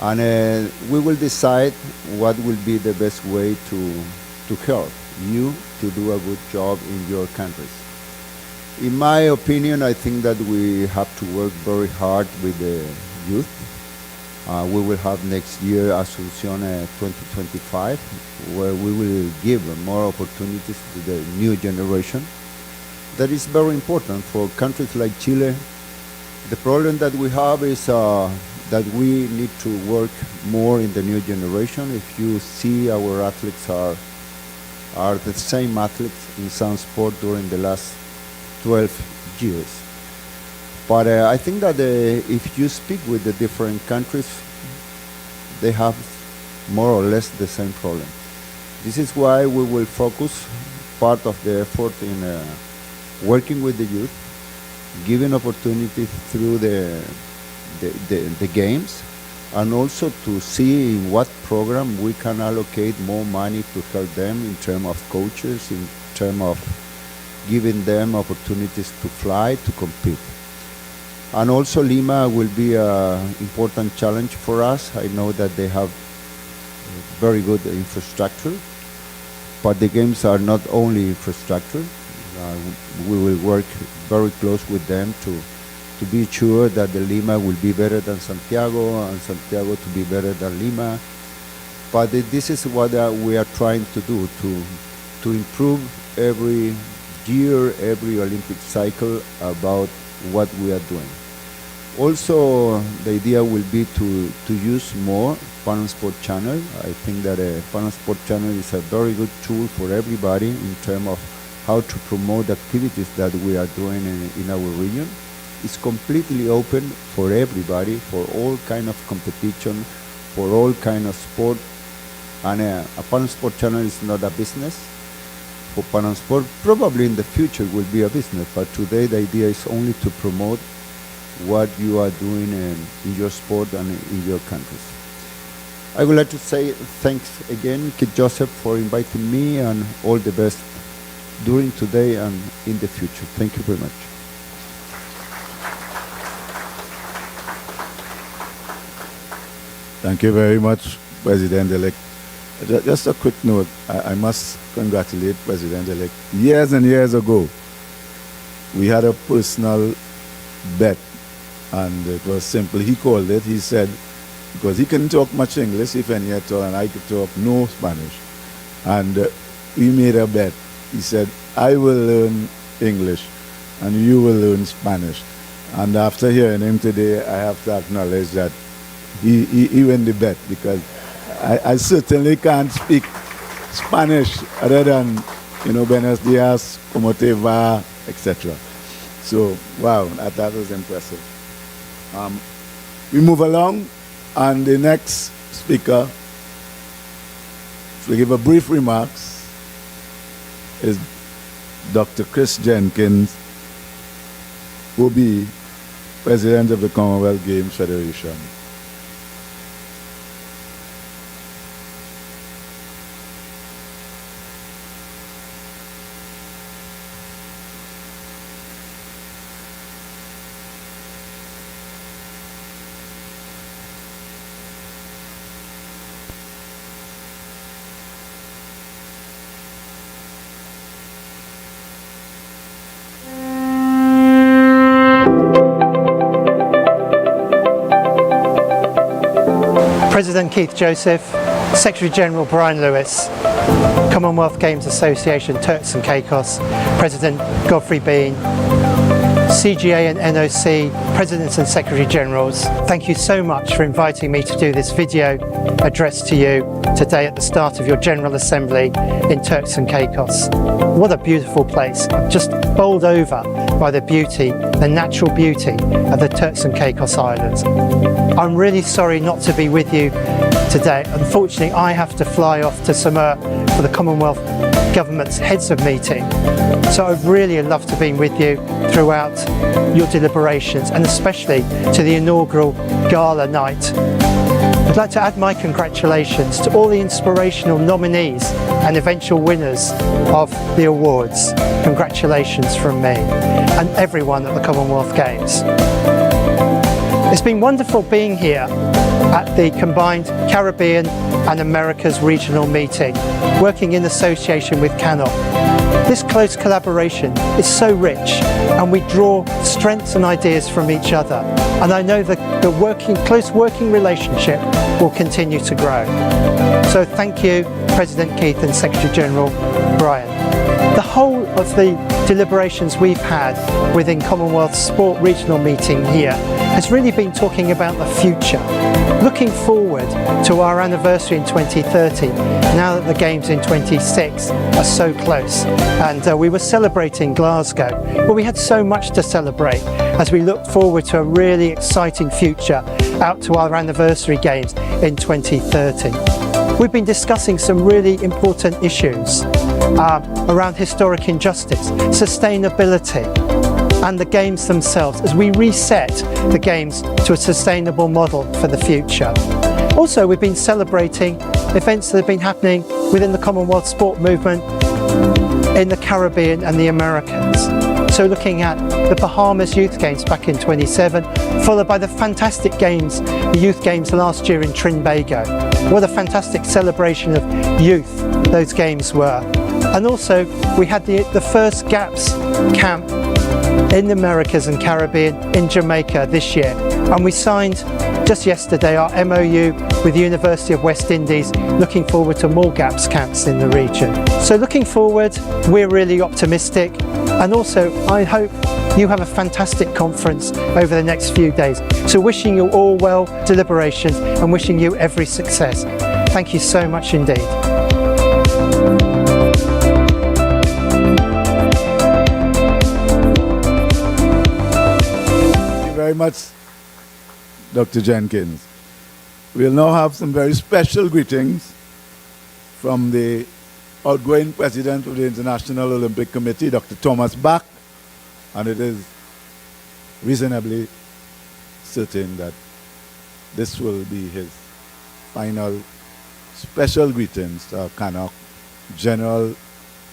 And we will decide what will be the best way to help you to do a good job in your countries. In my opinion, I think that we have to work very hard with the youth. We will have next year Asunción 2025, where we will give more opportunities to the new generation. That is very important for countries like Chile. The problem that we have is that we need to work more in the new generation. If you see, our athletes are the same athletes in some sport during the last 12 years. But I think that if you speak with the different countries, they have more or less the same problem. This is why we will focus part of the effort in working with the youth, giving opportunities through the games, and also to see in what program we can allocate more money to help them in terms of coaches, in terms of giving them opportunities to fly, to compete. And also Lima will be an important challenge for us. I know that they have very good infrastructure. but the games are not only infrastructure. We will work very close with them to be sure that the Lima will be better than Santiago and Santiago to be better than Lima. But this is what we are trying to do, to improve every year, every Olympic cycle about what we are doing. Also, the idea will be to use more Pan Sport Channel. I think that a Pan Sport Channel is a very good tool for everybody in terms of how to promote activities that we are doing in our region. It's completely open for everybody, for all kind of competition, for all kind of sport. And a Pan Sport Channel is not a business. For Pan Sport, probably in the future will be a business, but today the idea is only to promote what you are doing in your sport and in your countries. I would like to say thanks again, Kid Joseph, for inviting me, and all the best during today and in the future. Thank you very much. Thank you very much, President-elect. Just a quick note, I must congratulate President-elect. Years and years ago, we had a personal bet, and it was simple. He called it, he said, because he couldn't talk much English, if any at all, and I could talk no Spanish. And we made a bet. He said, I will learn English, and you will learn Spanish. And after hearing him today, I have to acknowledge that he won the bet, because I certainly can't speak Spanish other than, Buenos dias, como te va, etc. So, wow, that was impressive. We move along, and the next speaker to give a brief remarks is Dr. Chris Jenkins, who will be President of the Commonwealth Games Federation. President Keith Joseph, Secretary General Brian Lewis, Commonwealth Games Association Turks and Caicos, President Godfrey Bean, CGA and NOC Presidents and Secretary Generals, thank you so much for inviting me to do this video address to you today at the start of your General Assembly in Turks and Caicos. What a beautiful place. I'm just bowled over by the beauty, the natural beauty of the Turks and Caicos Islands. I'm really sorry not to be with you today. Unfortunately, I have to fly off to Samoa for the Commonwealth Government's Heads of Meeting. So I'd really love to have been with you throughout your deliberations, and especially to the inaugural gala night. I'd like to add my congratulations to all the inspirational nominees and eventual winners of the awards. Congratulations from me and everyone at the Commonwealth Games. It's been wonderful being here at the combined Caribbean and Americas regional meeting, working in association with CANOC. This close collaboration is so rich, and we draw strengths and ideas from each other. And I know that the close working relationship will continue to grow. So thank you, President Keith and Secretary General Brian. The whole of the deliberations we've had within Commonwealth Sport Regional Meeting here has really been talking about the future, looking forward to our anniversary in 2030, now that the Games in 26 are so close. And we were celebrating Glasgow, but we had so much to celebrate as we look forward to a really exciting future out to our anniversary Games in 2030. We've been discussing some really important issues around historic injustice, sustainability, and the Games themselves as we reset the Games to a sustainable model for the future. Also, we've been celebrating events that have been happening within the Commonwealth sport movement in the Caribbean and the Americas. So looking at the Bahamas Youth Games back in 27, followed by the fantastic games, the Youth Games last year in Trinbago. What a fantastic celebration of youth those games were. And also we had the first GAPS camp in the Americas and Caribbean in Jamaica this year, and we signed just yesterday our MOU with the University of West Indies, looking forward to more GAPS camps in the region. So looking forward, we're really optimistic, and also I hope you have a fantastic conference over the next few days. So wishing you all well deliberations and wishing you every success. Thank you so much indeed. Very much, Dr. Jenkins. We'll now have some very special greetings from the outgoing president of the International Olympic Committee, Dr. Thomas Bach, and it is reasonably certain that this will be his final special greetings to our CANOC General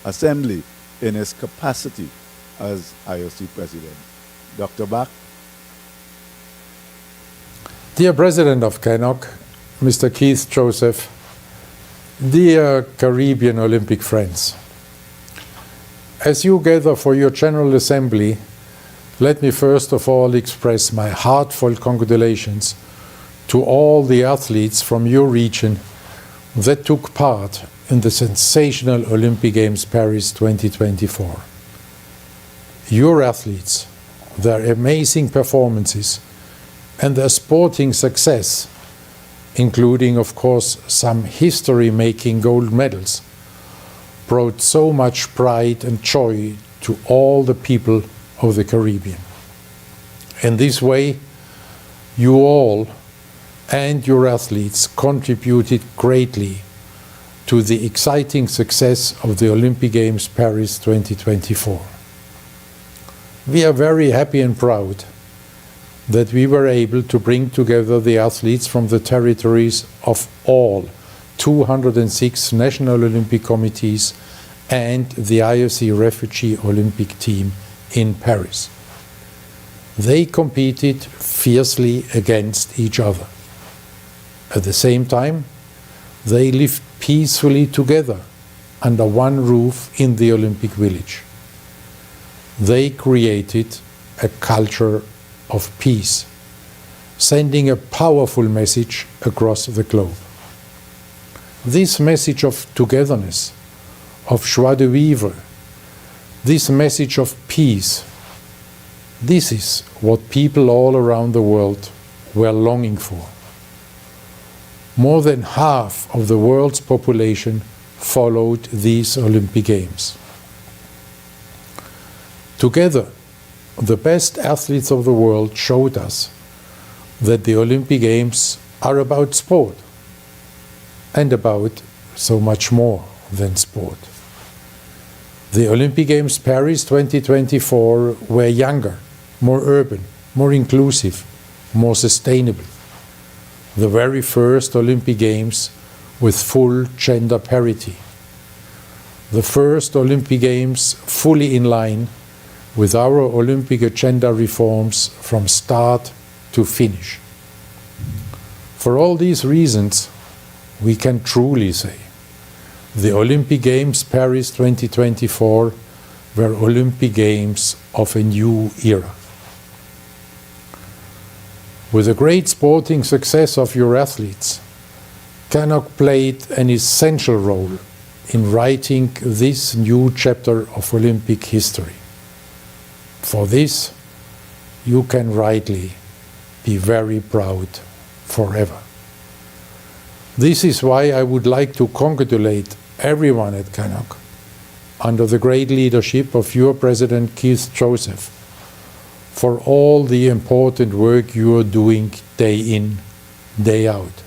Assembly in his capacity as IOC president. Dr. Bach. Dear President of CANOC, Mr. Keith Joseph, dear Caribbean Olympic friends, as you gather for your General Assembly, let me first of all express my heartfelt congratulations to all the athletes from your region that took part in the sensational Olympic Games Paris 2024. Your athletes, their amazing performances, and their sporting success, including, of course, some history-making gold medals, brought so much pride and joy to all the people of the Caribbean. In this way, you all and your athletes contributed greatly to the exciting success of the Olympic Games Paris 2024. We are very happy and proud that we were able to bring together the athletes from the territories of all 206 national Olympic committees and the IOC Refugee Olympic team in Paris. They competed fiercely against each other. At the same time, they lived peacefully together under one roof in the Olympic Village. They created a culture of peace, sending a powerful message across the globe. This message of togetherness, of joie de vivre, this message of peace, this is what people all around the world were longing for. More than half of the world's population followed these Olympic Games. Together, the best athletes of the world showed us that the Olympic Games are about sport and about so much more than sport. The Olympic Games Paris 2024 were younger, more urban, more inclusive, more sustainable. The very first Olympic Games with full gender parity. The first Olympic Games fully in line with our Olympic agenda reforms from start to finish. For all these reasons, we can truly say the Olympic Games Paris 2024 were Olympic Games of a new era. With the great sporting success of your athletes, CANOC played an essential role in writing this new chapter of Olympic history. For this, you can rightly be very proud forever. This is why I would like to congratulate everyone at CANOC, under the great leadership of your President Keith Joseph, for all the important work you are doing day in, day out.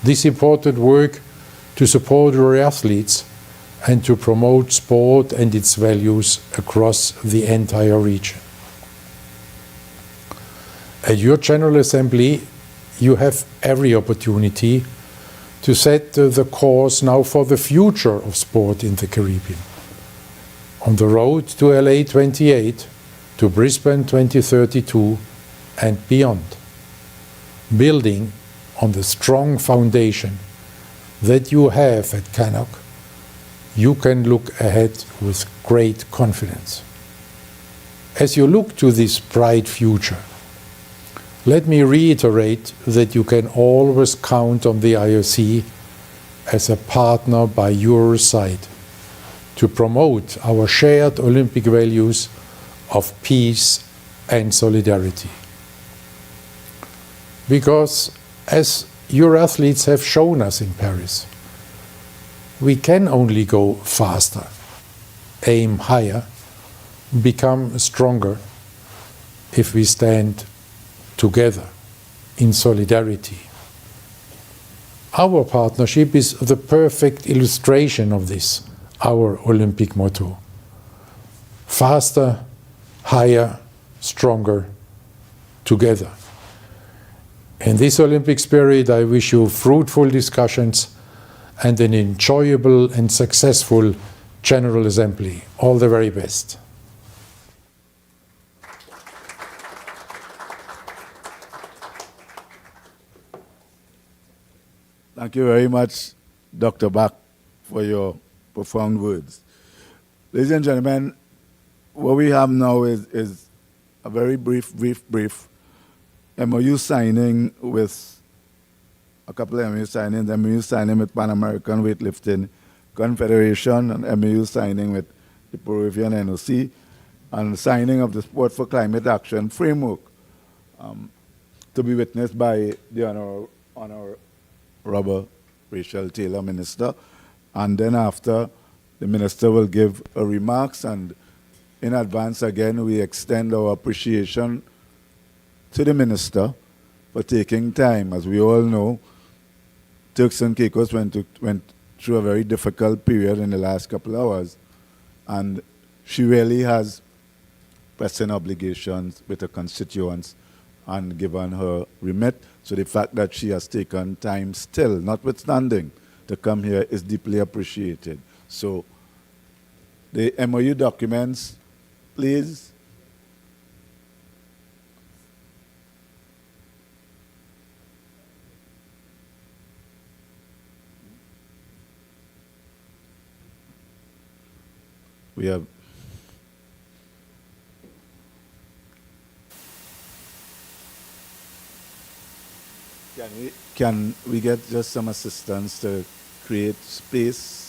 This important work to support your athletes and to promote sport and its values across the entire region. At your General Assembly, you have every opportunity to set the course now for the future of sport in the Caribbean. On the road to LA 28, to Brisbane 2032 and beyond, building on the strong foundation that you have at CANOC you can look ahead with great confidence. As you look to this bright future, let me reiterate that you can always count on the IOC as a partner by your side to promote our shared Olympic values of peace and solidarity. Because, as your athletes have shown us in Paris, we can only go faster, aim higher, become stronger if we stand together in solidarity. Our partnership is the perfect illustration of this, our Olympic motto. Faster, higher, stronger, together. In this Olympic spirit, I wish you fruitful discussions and an enjoyable and successful General Assembly. All the very best. Thank you very much, Dr. Bach, for your profound words. Ladies and gentlemen, what we have now is a very brief MOU signing with a couple of MOU signing with Pan American Weightlifting Confederation, and MOU signing with the Peruvian NOC, and signing of the Sport for Climate Action framework to be witnessed by the Honorable Rachel Taylor, Minister. And then after, the Minister will give remarks, and in advance again, we extend our appreciation to the Minister for taking time. As we all know, Turks and Caicos went through a very difficult period in the last couple of hours, and she really has pressing obligations with her constituents and given her remit. So the fact that she has taken time still, notwithstanding, to come here is deeply appreciated. So the MOU documents, please. We have Can we get just some assistance to create space?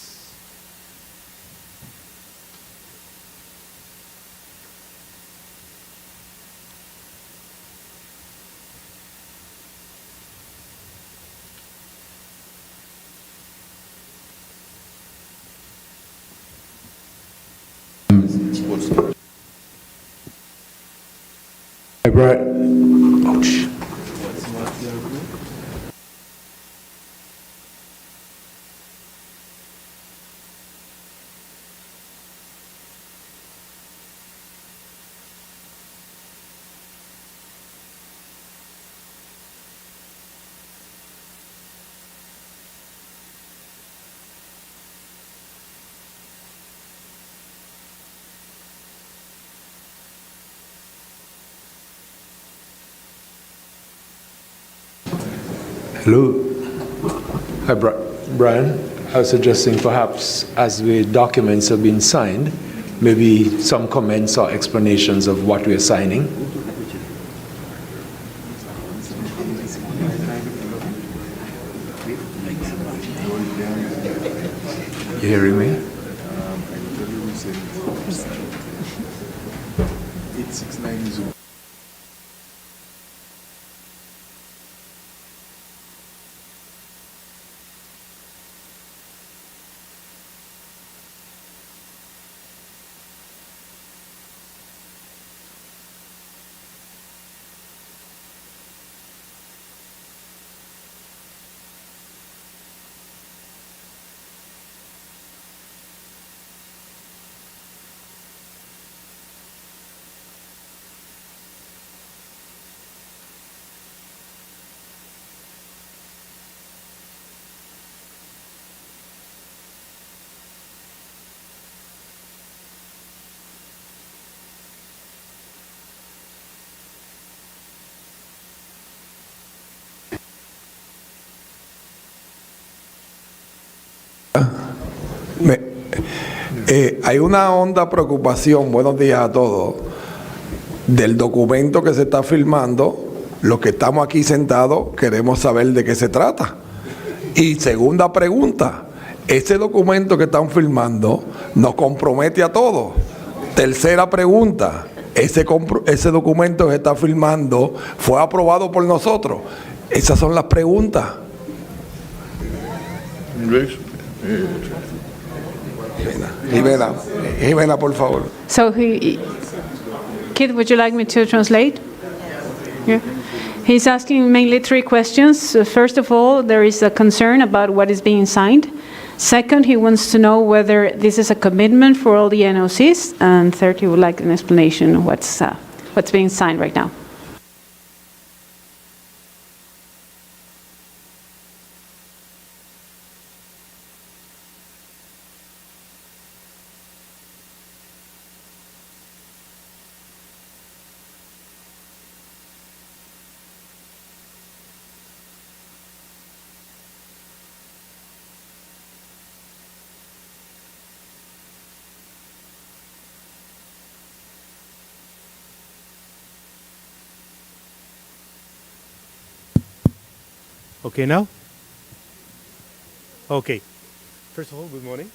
Ouch. Hello. Hi, Brian. I was suggesting perhaps as the documents have been signed, maybe some comments or explanations of what we are signing. You hearing me? 869 is Hay una honda preocupación, buenos días a todos, del documento que se está firmando. Los que estamos aquí sentados queremos saber de qué se trata. Y segunda pregunta, ese documento que están firmando nos compromete a todos. Tercera pregunta, ese documento que se está firmando fue aprobado por nosotros. Esas son las preguntas. Jimena, por favor. So, Kid, would you like me to translate? Yeah. He's asking mainly three questions. First of all, there is a concern about what is being signed. Second, he wants to know whether this is a commitment for all the NOCs. And third, he would like an explanation of what's being signed right now. Okay now? Okay. First of all, good morning.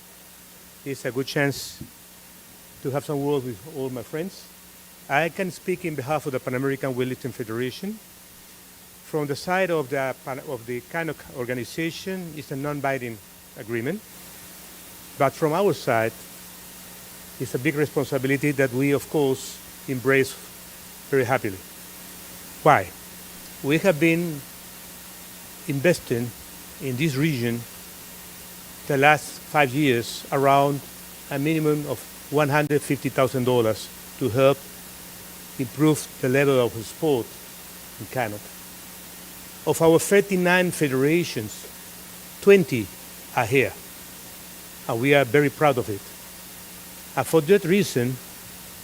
It's a good chance to have some words with all my friends. I can speak in behalf of the Pan American Weightlifting Federation. From the side of the CANOC organization, it's a non-binding agreement. But from our side, it's a big responsibility that we, of course, embrace very happily. Why? We have been investing in this region the last 5 years around a minimum of $150,000 to help improve the level of the sport in CANOC. Of our 39 federations, 20 are here, and we are very proud of it. And for that reason,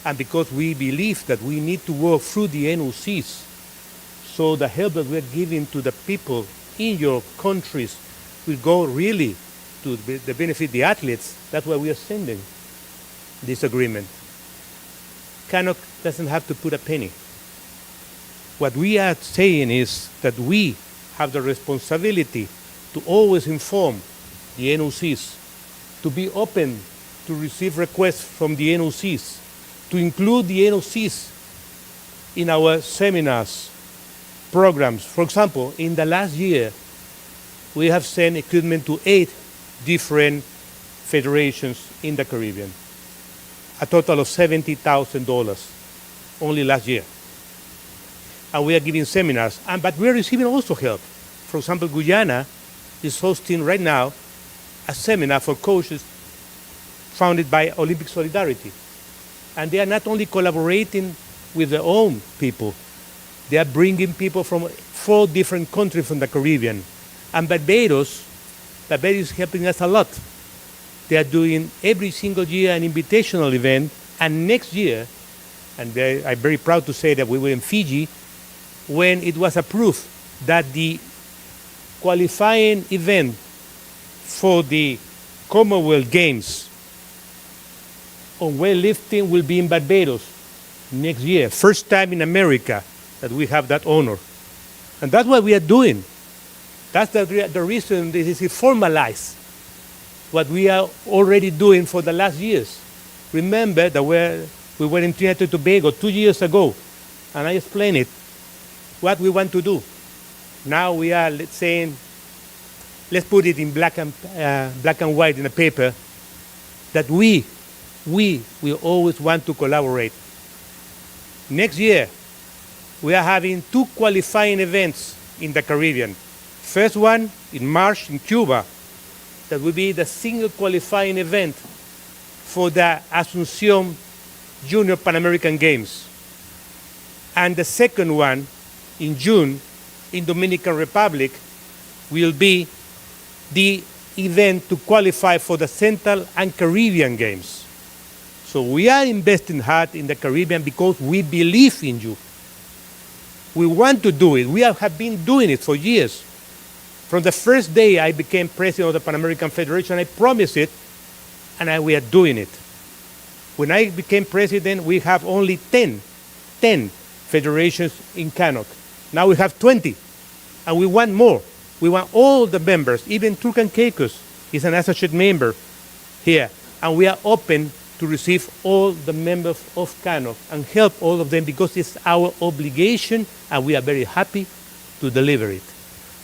and because we believe that we need to work through the NOCs, so the help that we're giving to the people in your countries will go really to the benefit the athletes. That's why we are sending this agreement. CANOC doesn't have to put a penny. What we are saying is that we have the responsibility to always inform the NOCs, to be open to receive requests from the NOCs, to include the NOCs in our seminars, programs. For example, in the last year, we have sent equipment to 8 different federations in the Caribbean, a total of $70,000 only last year. And we are giving seminars, but we are receiving also help. For example, Guyana is hosting right now a seminar for coaches founded by Olympic Solidarity. And they are not only collaborating with their own people, they are bringing people from 4 different countries from the Caribbean. And Barbados is helping us a lot. They are doing every single year an invitational event, and next year, and I'm very proud to say that we were in Fiji when it was approved that the qualifying event for the Commonwealth Games on weightlifting will be in Barbados next year. First time in America that we have that honor. And that's what we are doing. That's the reason this is formalized, what we are already doing for the last years. Remember that we were in Trinidad and Tobago 2 years ago, and I explained it, what we want to do. Now we are, let's put it in black and white in a paper, that we will always want to collaborate. Next year, we are having 2 qualifying events in the Caribbean. First one in March in Cuba, that will be the single qualifying event for the Asunción Junior Pan American Games. And the second one in June in Dominican Republic will be the event to qualify for the Central and Caribbean Games. So we are investing hard in the Caribbean because we believe in you. We want to do it. We have been doing it for years. From the first day I became president of the Pan American Federation, I promised it and we are doing it. When I became president, we have only 10 federations in CANOC. Now we have 20, and we want more. We want all the members, even Turk and Caicos is an associate member here, and we are open to receive all the members of CANOC and help all of them because it's our obligation, and we are very happy to deliver it.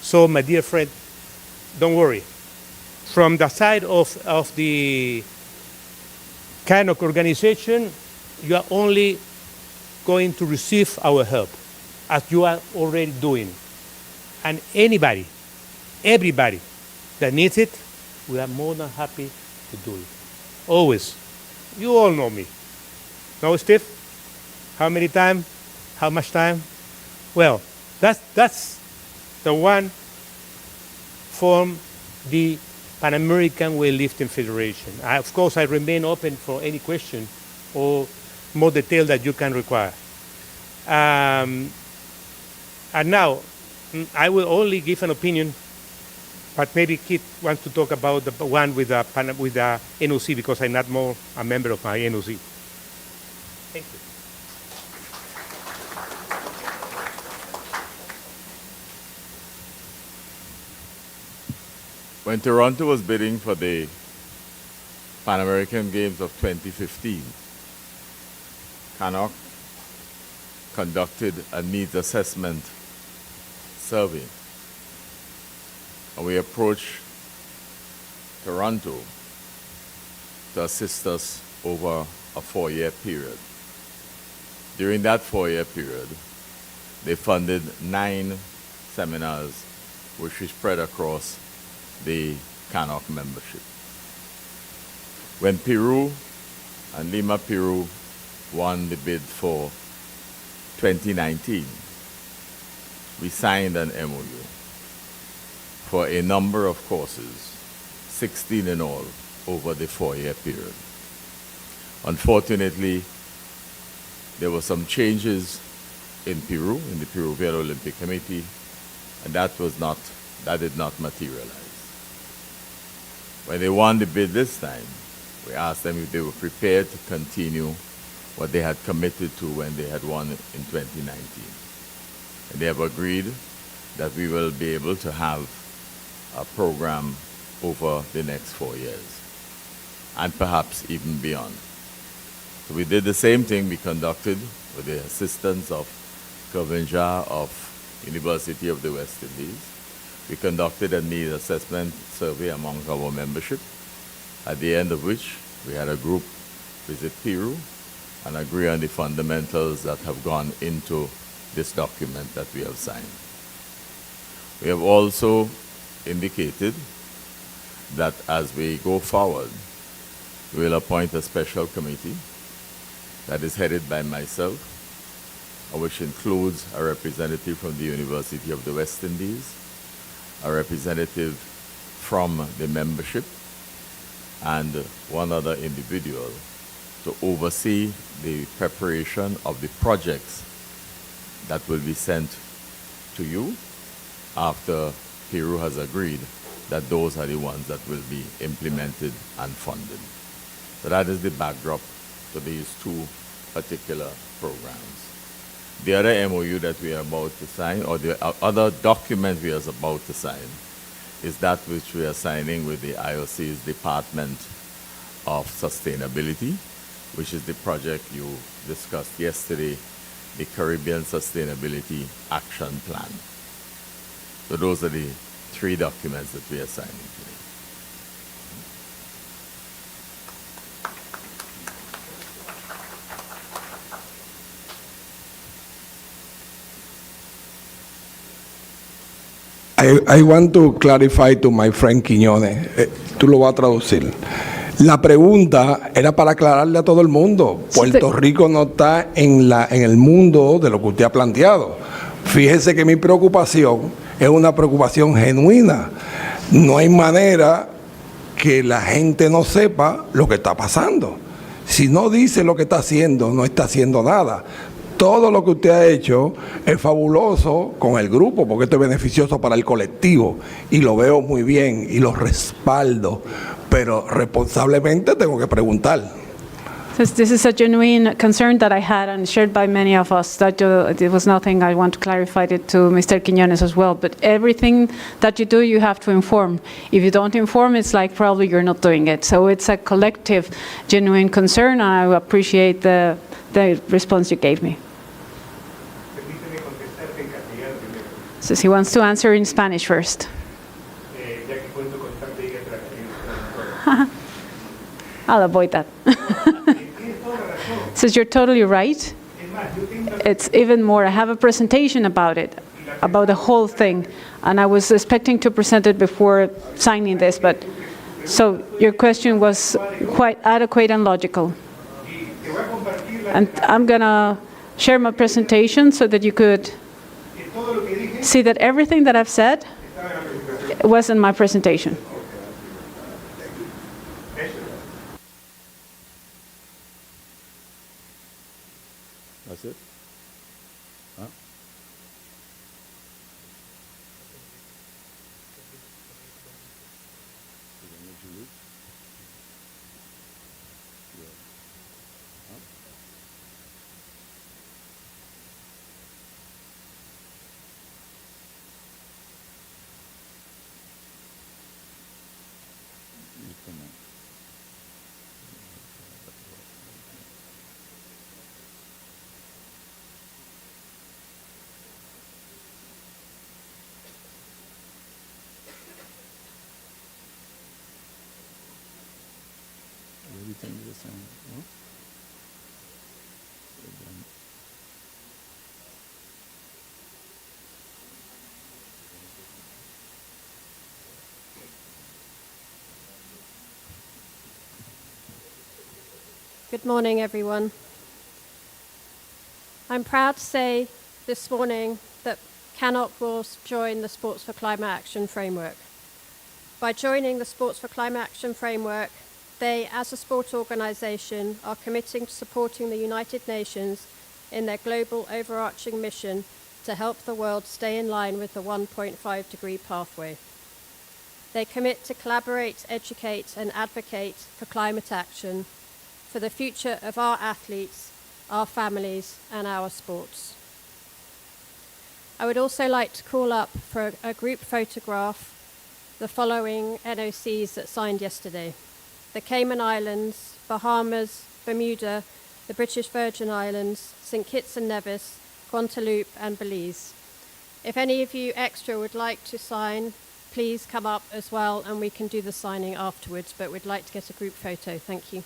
So, my dear friend, don't worry. From the side of the CANOC organization, you are only going to receive our help, as you are already doing. And anybody, everybody that needs it, we are more than happy to do it. Always. You all know me. No, Steve? How many time? How much time? Well, that's the one from the Pan American Weightlifting Federation. Of course, I remain open for any question or more detail that you can require. And now, I will only give an opinion, but maybe Keith wants to talk about the one with the NOC because I'm not more a member of my NOC. Thank you. When Toronto was bidding for the Pan American Games of 2015, CANOC conducted a needs assessment survey. And we approached Toronto to assist us over a 4-year period. During that 4-year period, they funded 9 seminars which we spread across the CANOC membership. When Peru and Lima, Peru won the bid for 2019, we signed an MOU for a number of courses, 16 in all, over the 4-year period. Unfortunately, there were some changes in Peru, in the Peruvian Olympic Committee, and that did not materialize. When they won the bid this time, we asked them if they were prepared to continue what they had committed to when they had won in 2019. And they have agreed that we will be able to have a program over the next 4 years, and perhaps even beyond. So we did the same thing we conducted with the assistance of Kelvin Jha of University of the West Indies. We conducted a need assessment survey among our membership, at the end of which we had a group visit Peru and agree on the fundamentals that have gone into this document that we have signed. We have also indicated that as we go forward, we will appoint a special committee that is headed by myself, which includes a representative from the University of the West Indies, a representative from the membership, and one other individual to oversee the preparation of the projects that will be sent to you after Peru has agreed that those are the ones that will be implemented and funded. So that is the backdrop to these 2 particular programs. The other MOU that we are about to sign, or the other document we are about to sign, is that which we are signing with the IOC's Department of Sustainability, which is the project you discussed yesterday, the Caribbean Sustainability Action Plan. So those are the 3 documents that we are signing today. I want to clarify to my friend Quiñones, tú lo vas a traducir. La pregunta era para aclararle a todo el mundo. Puerto Rico no está en el mundo de lo que usted ha planteado. Fíjese que mi preocupación es una preocupación genuina. No hay manera que la gente no sepa lo que está pasando. Si no dice lo que está haciendo, no está haciendo nada. Todo lo que usted ha hecho es fabuloso con el grupo, porque esto es beneficioso para el colectivo, y lo veo muy bien y lo respaldo. pero responsablemente tengo que preguntar. This is a genuine concern that I had and shared by many of us. That it was nothing. I want to clarify it to Mr. Quiñones as well. But everything that you do, you have to inform. If you don't inform, it's like probably you're not doing it. So it's a collective, genuine concern, and I appreciate the response you gave me. So he wants to answer in Spanish first. I'll avoid that. Says you're totally right. It's even more. I have a presentation about it, about the whole thing, and I was expecting to present it before signing this, but so your question was quite adequate and logical. And I'm gonna share my presentation so that you could see that everything that I've said was in my presentation. That's it? Huh? Everything is the same. Huh? Good morning, everyone. I'm proud to say this morning that CANOC will join the Sports for Climate Action Framework. By joining the Sports for Climate Action Framework, they, as a sport organisation, are committing to supporting the United Nations in their global overarching mission to help the world stay in line with the 1.5 degree pathway. They commit to collaborate, educate and advocate for climate action for the future of our athletes, our families and our sports. I would also like to call up for a group photograph the following NOCs that signed yesterday: the Cayman Islands, Bahamas, Bermuda, the British Virgin Islands, St. Kitts and Nevis, Guadeloupe and Belize. If any of you extra would like to sign, please come up as well and we can do the signing afterwards, but we'd like to get a group photo. Thank you.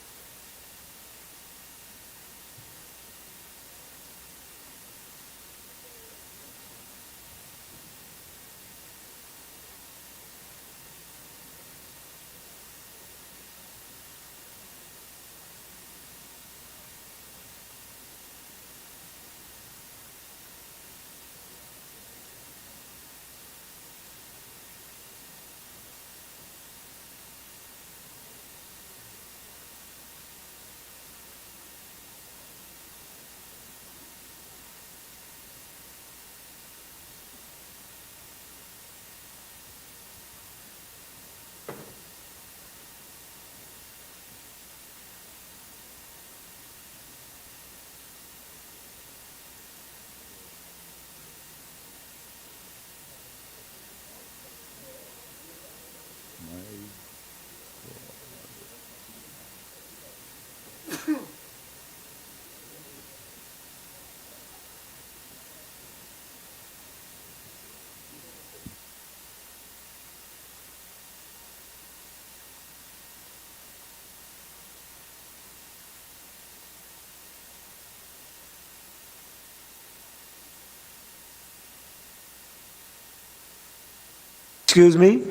Excuse me?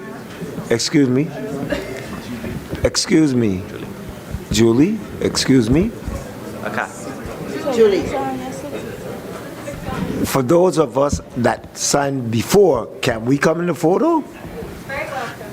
Excuse me? Excuse me? Julie? Excuse me? Okay. Julie. For those of us that signed before, can we come in the photo? Very welcome.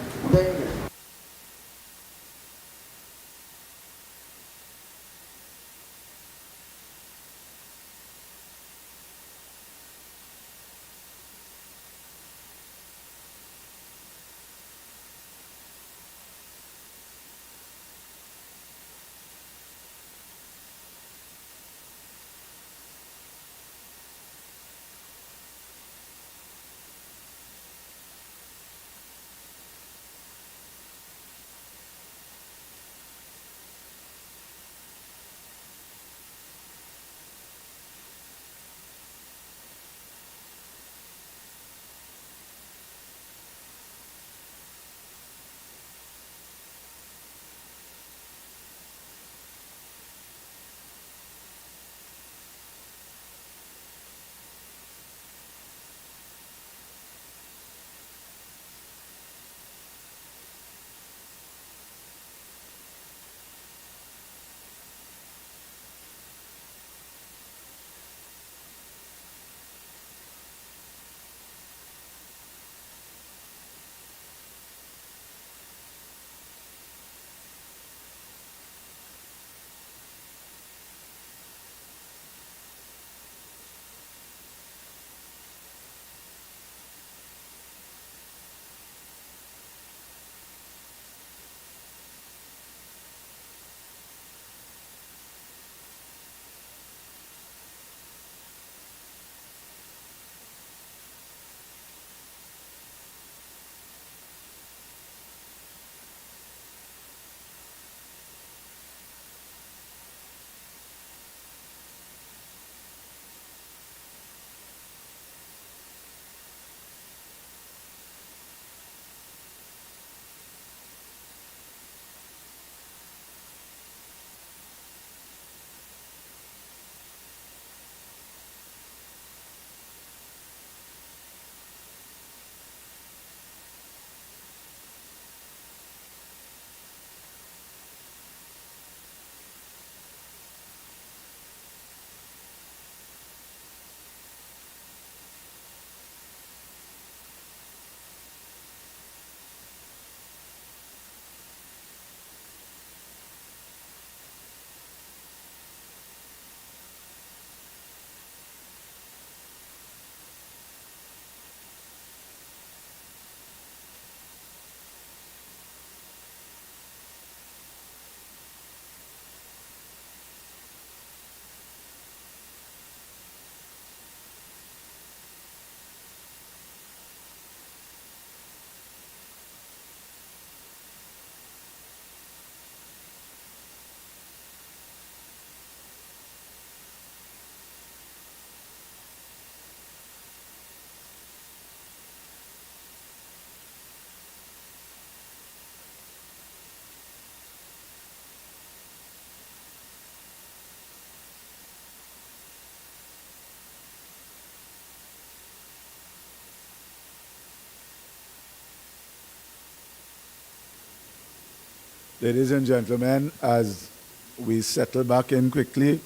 Ladies and gentlemen, as we settle back in quickly,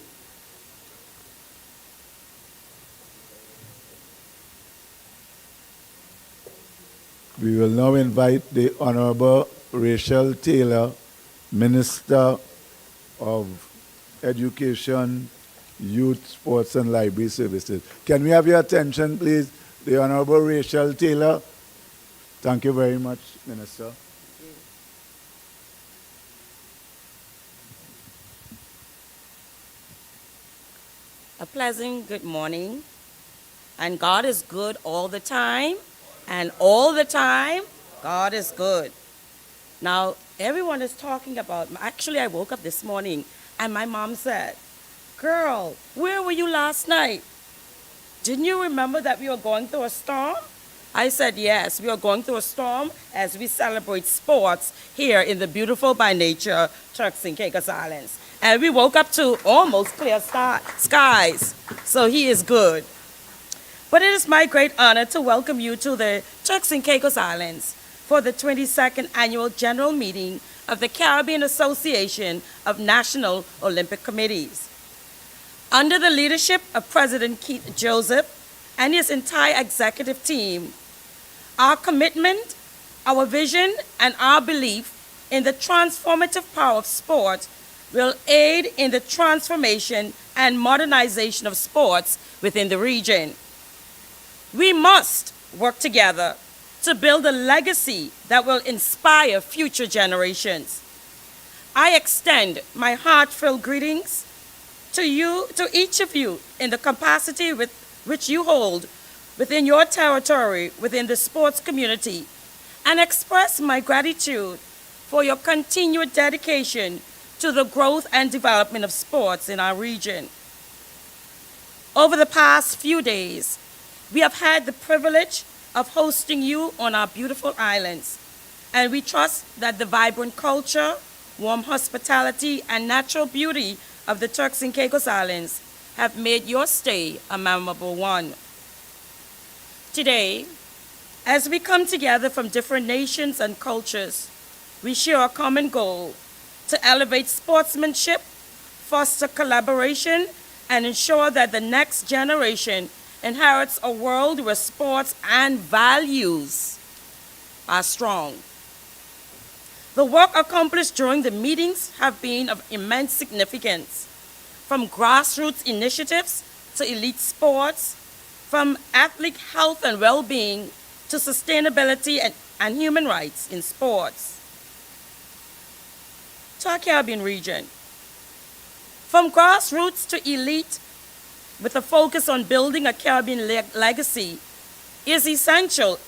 we will now invite the Honorable Rachel Taylor, Minister of Education, Youth, Sports and Library Services. Can we have your attention, please? The Honorable Rachel Taylor. Thank you very much, Minister. A pleasant good morning. And God is good all the time. And all the time, God is good. Now, everyone is talking about, actually, I woke up this morning and my mom said, "Girl, where were you last night? Didn't you remember that we were going through a storm?" I said, yes, we are going through a storm as we celebrate sports here in the beautiful by nature Turks and Caicos Islands. And we woke up to almost clear skies, so he is good. But it is my great honor to welcome you to the Turks and Caicos Islands for the 22nd Annual General Meeting of the Caribbean Association of National Olympic Committees. Under the leadership of President Keith Joseph and his entire executive team, our commitment, our vision, and our belief in the transformative power of sport will aid in the transformation and modernization of sports within the region. We must work together to build a legacy that will inspire future generations. I extend my heartfelt greetings to you, to each of you, in the capacity which you hold within your territory, within the sports community, and express my gratitude for your continued dedication to the growth and development of sports in our region. Over the past few days, we have had the privilege of hosting you on our beautiful islands, and we trust that the vibrant culture, warm hospitality, and natural beauty of the Turks and Caicos Islands have made your stay a memorable one. Today, as we come together from different nations and cultures, we share a common goal to elevate sportsmanship, foster collaboration, and ensure that the next generation inherits a world where sports and values are strong. The work accomplished during the meetings have been of immense significance, from grassroots initiatives to elite sports, from athlete health and well-being to sustainability and human rights in sports. To our Caribbean region, from grassroots to elite, with a focus on building a Caribbean legacy, is essential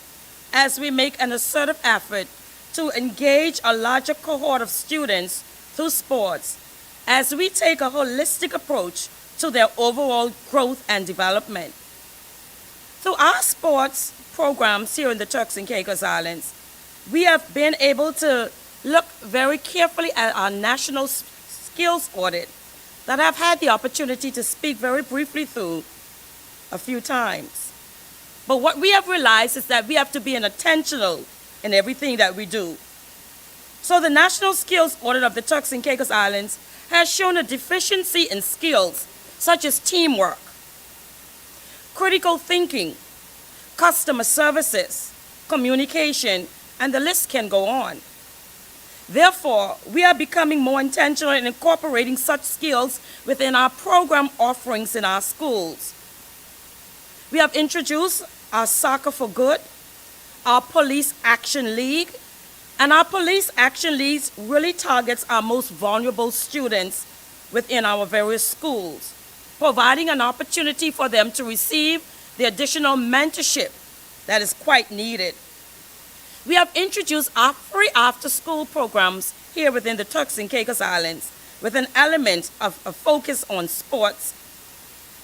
as we make an assertive effort to engage a larger cohort of students through sports as we take a holistic approach to their overall growth and development. Through our sports programs here in the Turks and Caicos Islands, we have been able to look very carefully at our national skills audit that I've had the opportunity to speak very briefly through a few times. But what we have realized is that we have to be intentional in everything that we do. So the National Skills Audit of the Turks and Caicos Islands has shown a deficiency in skills such as teamwork, critical thinking, customer services, communication, and the list can go on. Therefore, we are becoming more intentional in incorporating such skills within our program offerings in our schools. We have introduced our Soccer for Good, our Police Action League, and our Police Action League really targets our most vulnerable students within our various schools, providing an opportunity for them to receive the additional mentorship that is quite needed. We have introduced our free after-school programs here within the Turks and Caicos Islands with an element of a focus on sports.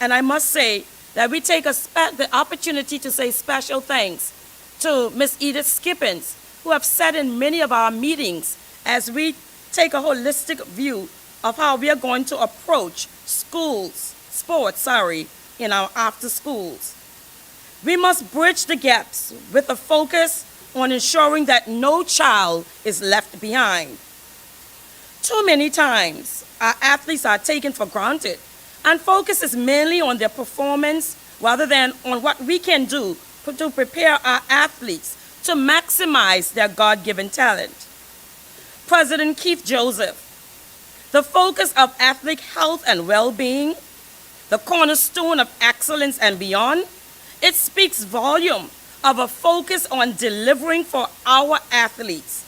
And I must say that we take the opportunity to say special thanks to Ms. Edith Skippins, who have said in many of our meetings as we take a holistic view of how we are going to approach sports, in our after schools. We must bridge the gaps with a focus on ensuring that no child is left behind. Too many times, our athletes are taken for granted and focus is mainly on their performance rather than on what we can do to prepare our athletes to maximize their God-given talent. President Keith Joseph, the focus of athletic health and well-being, the cornerstone of excellence and beyond, it speaks volume of a focus on delivering for our athletes.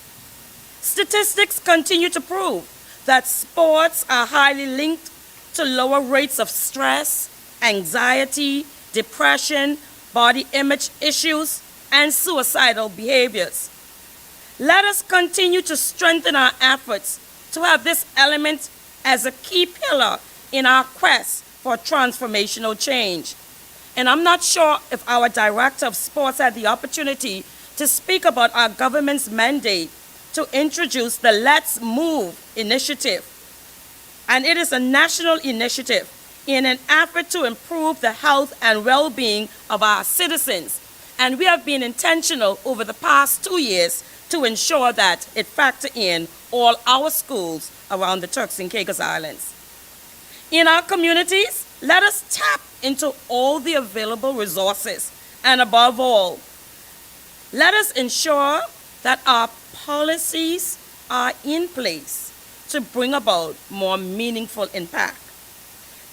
Statistics continue to prove that sports are highly linked to lower rates of stress, anxiety, depression, body image issues, and suicidal behaviors. Let us continue to strengthen our efforts to have this element as a key pillar in our quest for transformational change. And I'm not sure if our Director of Sports had the opportunity to speak about our government's mandate to introduce the Let's Move initiative. And it is a national initiative in an effort to improve the health and well-being of our citizens. And we have been intentional over the past 2 years to ensure that it factors in all our schools around the Turks and Caicos Islands. In our communities, let us tap into all the available resources, and above all, let us ensure that our policies are in place to bring about more meaningful impact.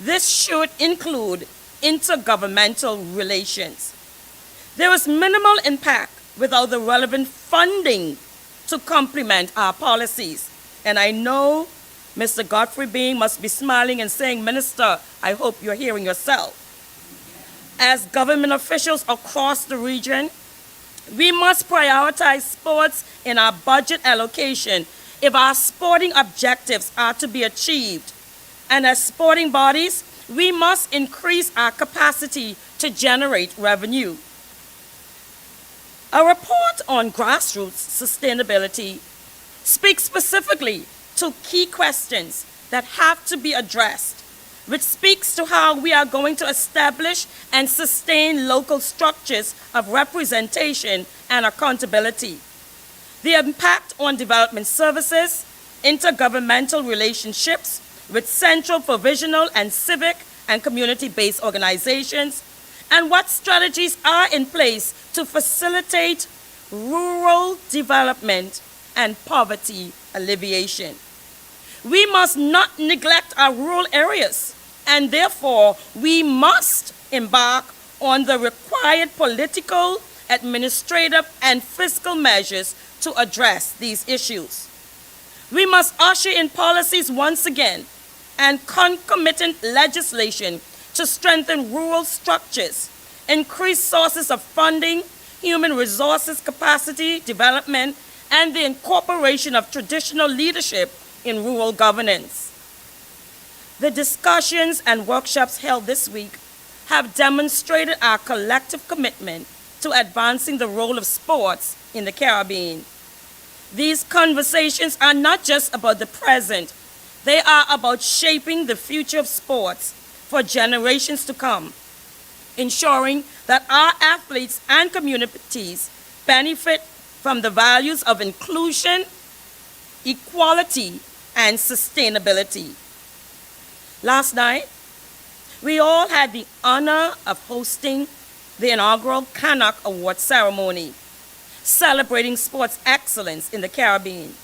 This should include intergovernmental relations. There is minimal impact without the relevant funding to complement our policies. And I know Mr. Godfrey Bean must be smiling and saying, Minister, I hope you're hearing yourself. As government officials across the region, we must prioritize sports in our budget allocation if our sporting objectives are to be achieved. And as sporting bodies, we must increase our capacity to generate revenue. A report on grassroots sustainability speaks specifically to key questions that have to be addressed, which speaks to how we are going to establish and sustain local structures of representation and accountability. The impact on development services, intergovernmental relationships with central, provisional, and civic and community-based organizations, and what strategies are in place to facilitate rural development and poverty alleviation. We must not neglect our rural areas, and therefore we must embark on the required political, administrative, and fiscal measures to address these issues. We must usher in policies once again and concomitant legislation to strengthen rural structures, increase sources of funding, human resources capacity development, and the incorporation of traditional leadership in rural governance. The discussions and workshops held this week have demonstrated our collective commitment to advancing the role of sports in the Caribbean. These conversations are not just about the present, they are about shaping the future of sports for generations to come, ensuring that our athletes and communities benefit from the values of inclusion, equality, and sustainability. Last night, we all had the honor of hosting the inaugural CANOC Award ceremony, celebrating sports excellence in the Caribbean.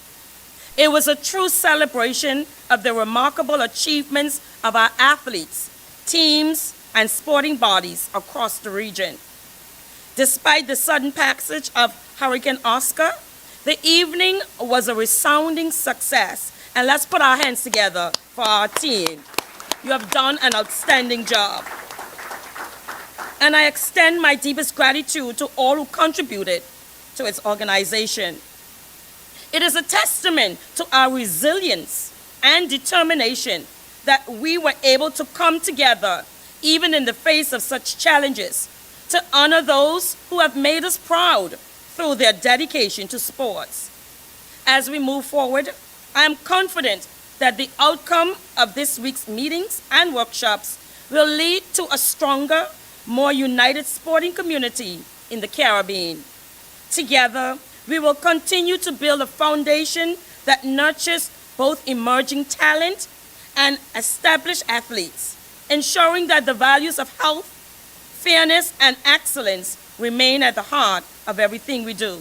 It was a true celebration of the remarkable achievements of our athletes, teams, and sporting bodies across the region. Despite the sudden passage of Hurricane Oscar, the evening was a resounding success. And let's put our hands together for our team. You have done an outstanding job. And I extend my deepest gratitude to all who contributed to its organization. It is a testament to our resilience and determination that we were able to come together, even in the face of such challenges, to honor those who have made us proud through their dedication to sports. As we move forward, I am confident that the outcome of this week's meetings and workshops will lead to a stronger, more united sporting community in the Caribbean. Together, we will continue to build a foundation that nurtures both emerging talent and established athletes, ensuring that the values of health, fairness, and excellence remain at the heart of everything we do.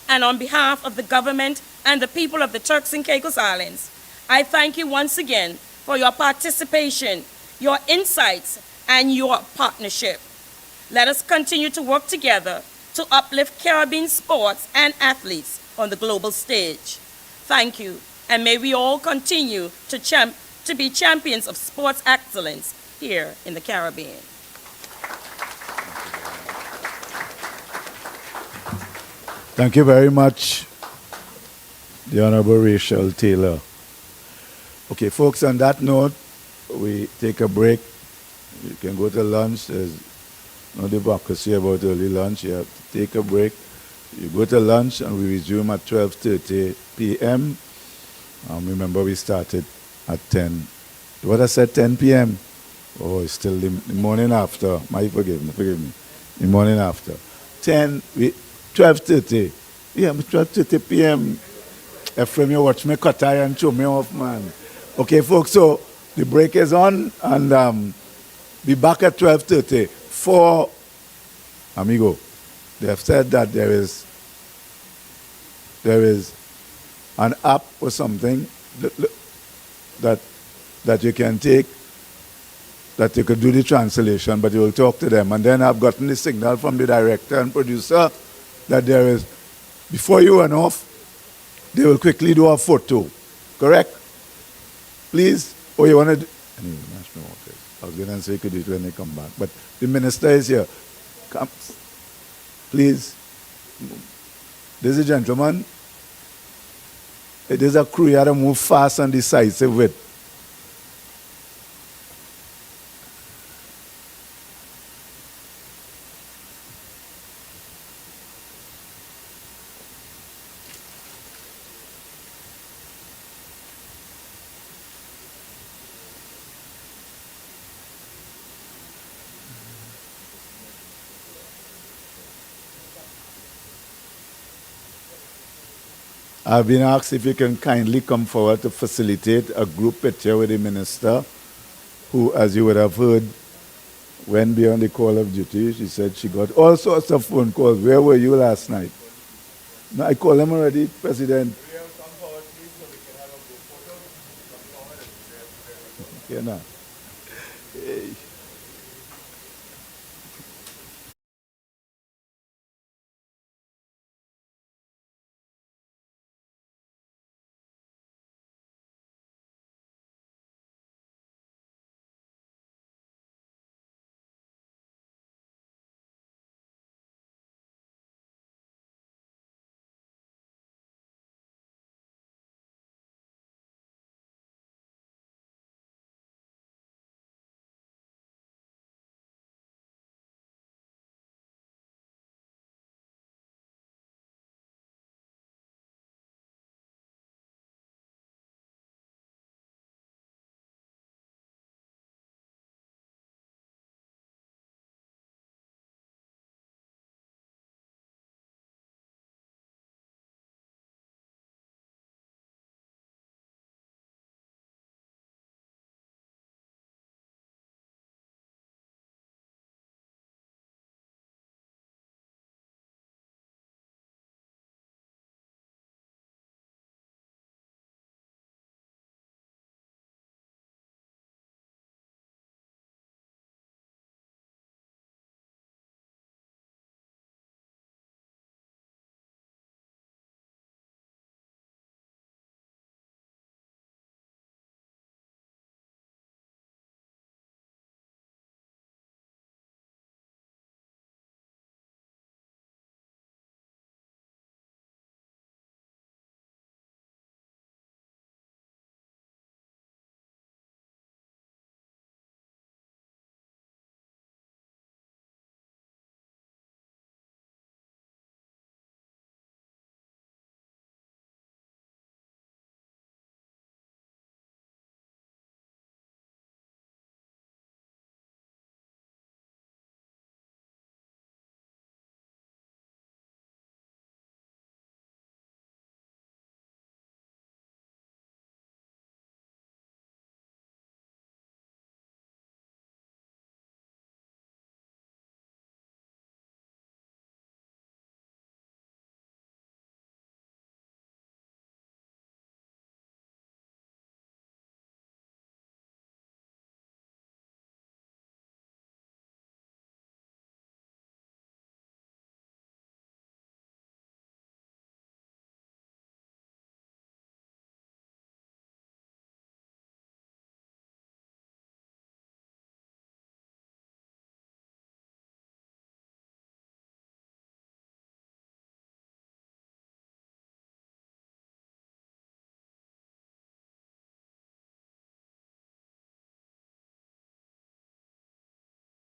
And on behalf of the government and the people of the Turks and Caicos Islands, I thank you once again for your participation, your insights, and your partnership. Let us continue to work together to uplift Caribbean sports and athletes on the global stage. Thank you, and may we all continue to be champions of sports excellence here in the Caribbean. Thank you very much, the Honorable Rachel Taylor. Okay, folks, on that note, we take a break. You can go to lunch. There's no democracy about early lunch. You have to take a break. You go to lunch, and we resume at 12:30 p.m. Remember, we started at 10. What I said, 10 p.m.? Oh, it's still the morning after. Forgive me. The morning after. 12:30. Yeah, 12:30 p.m. Ephraim, you watch me cut eye and show me off, man. Okay, folks, so the break is on, and be back at 12:30 for Amigo. They have said that there is an app or something that you can take, that you could do the translation, but you will talk to them. And then I've gotten the signal from the director and producer that there is, before you run off, they will quickly do a photo. Correct? Please. Oh, you want to do? Anyway, I was going to say you could do it when they come back. But the minister is here. Come. Please. This is a gentleman. It is a crew you have to move fast and decisive with. I've been asked if you can kindly come forward to facilitate a group picture with the minister, who, as you would have heard, went beyond the call of duty. She said she got all sorts of phone calls. Where were you last night? No, I called them already, President. Yeah, now.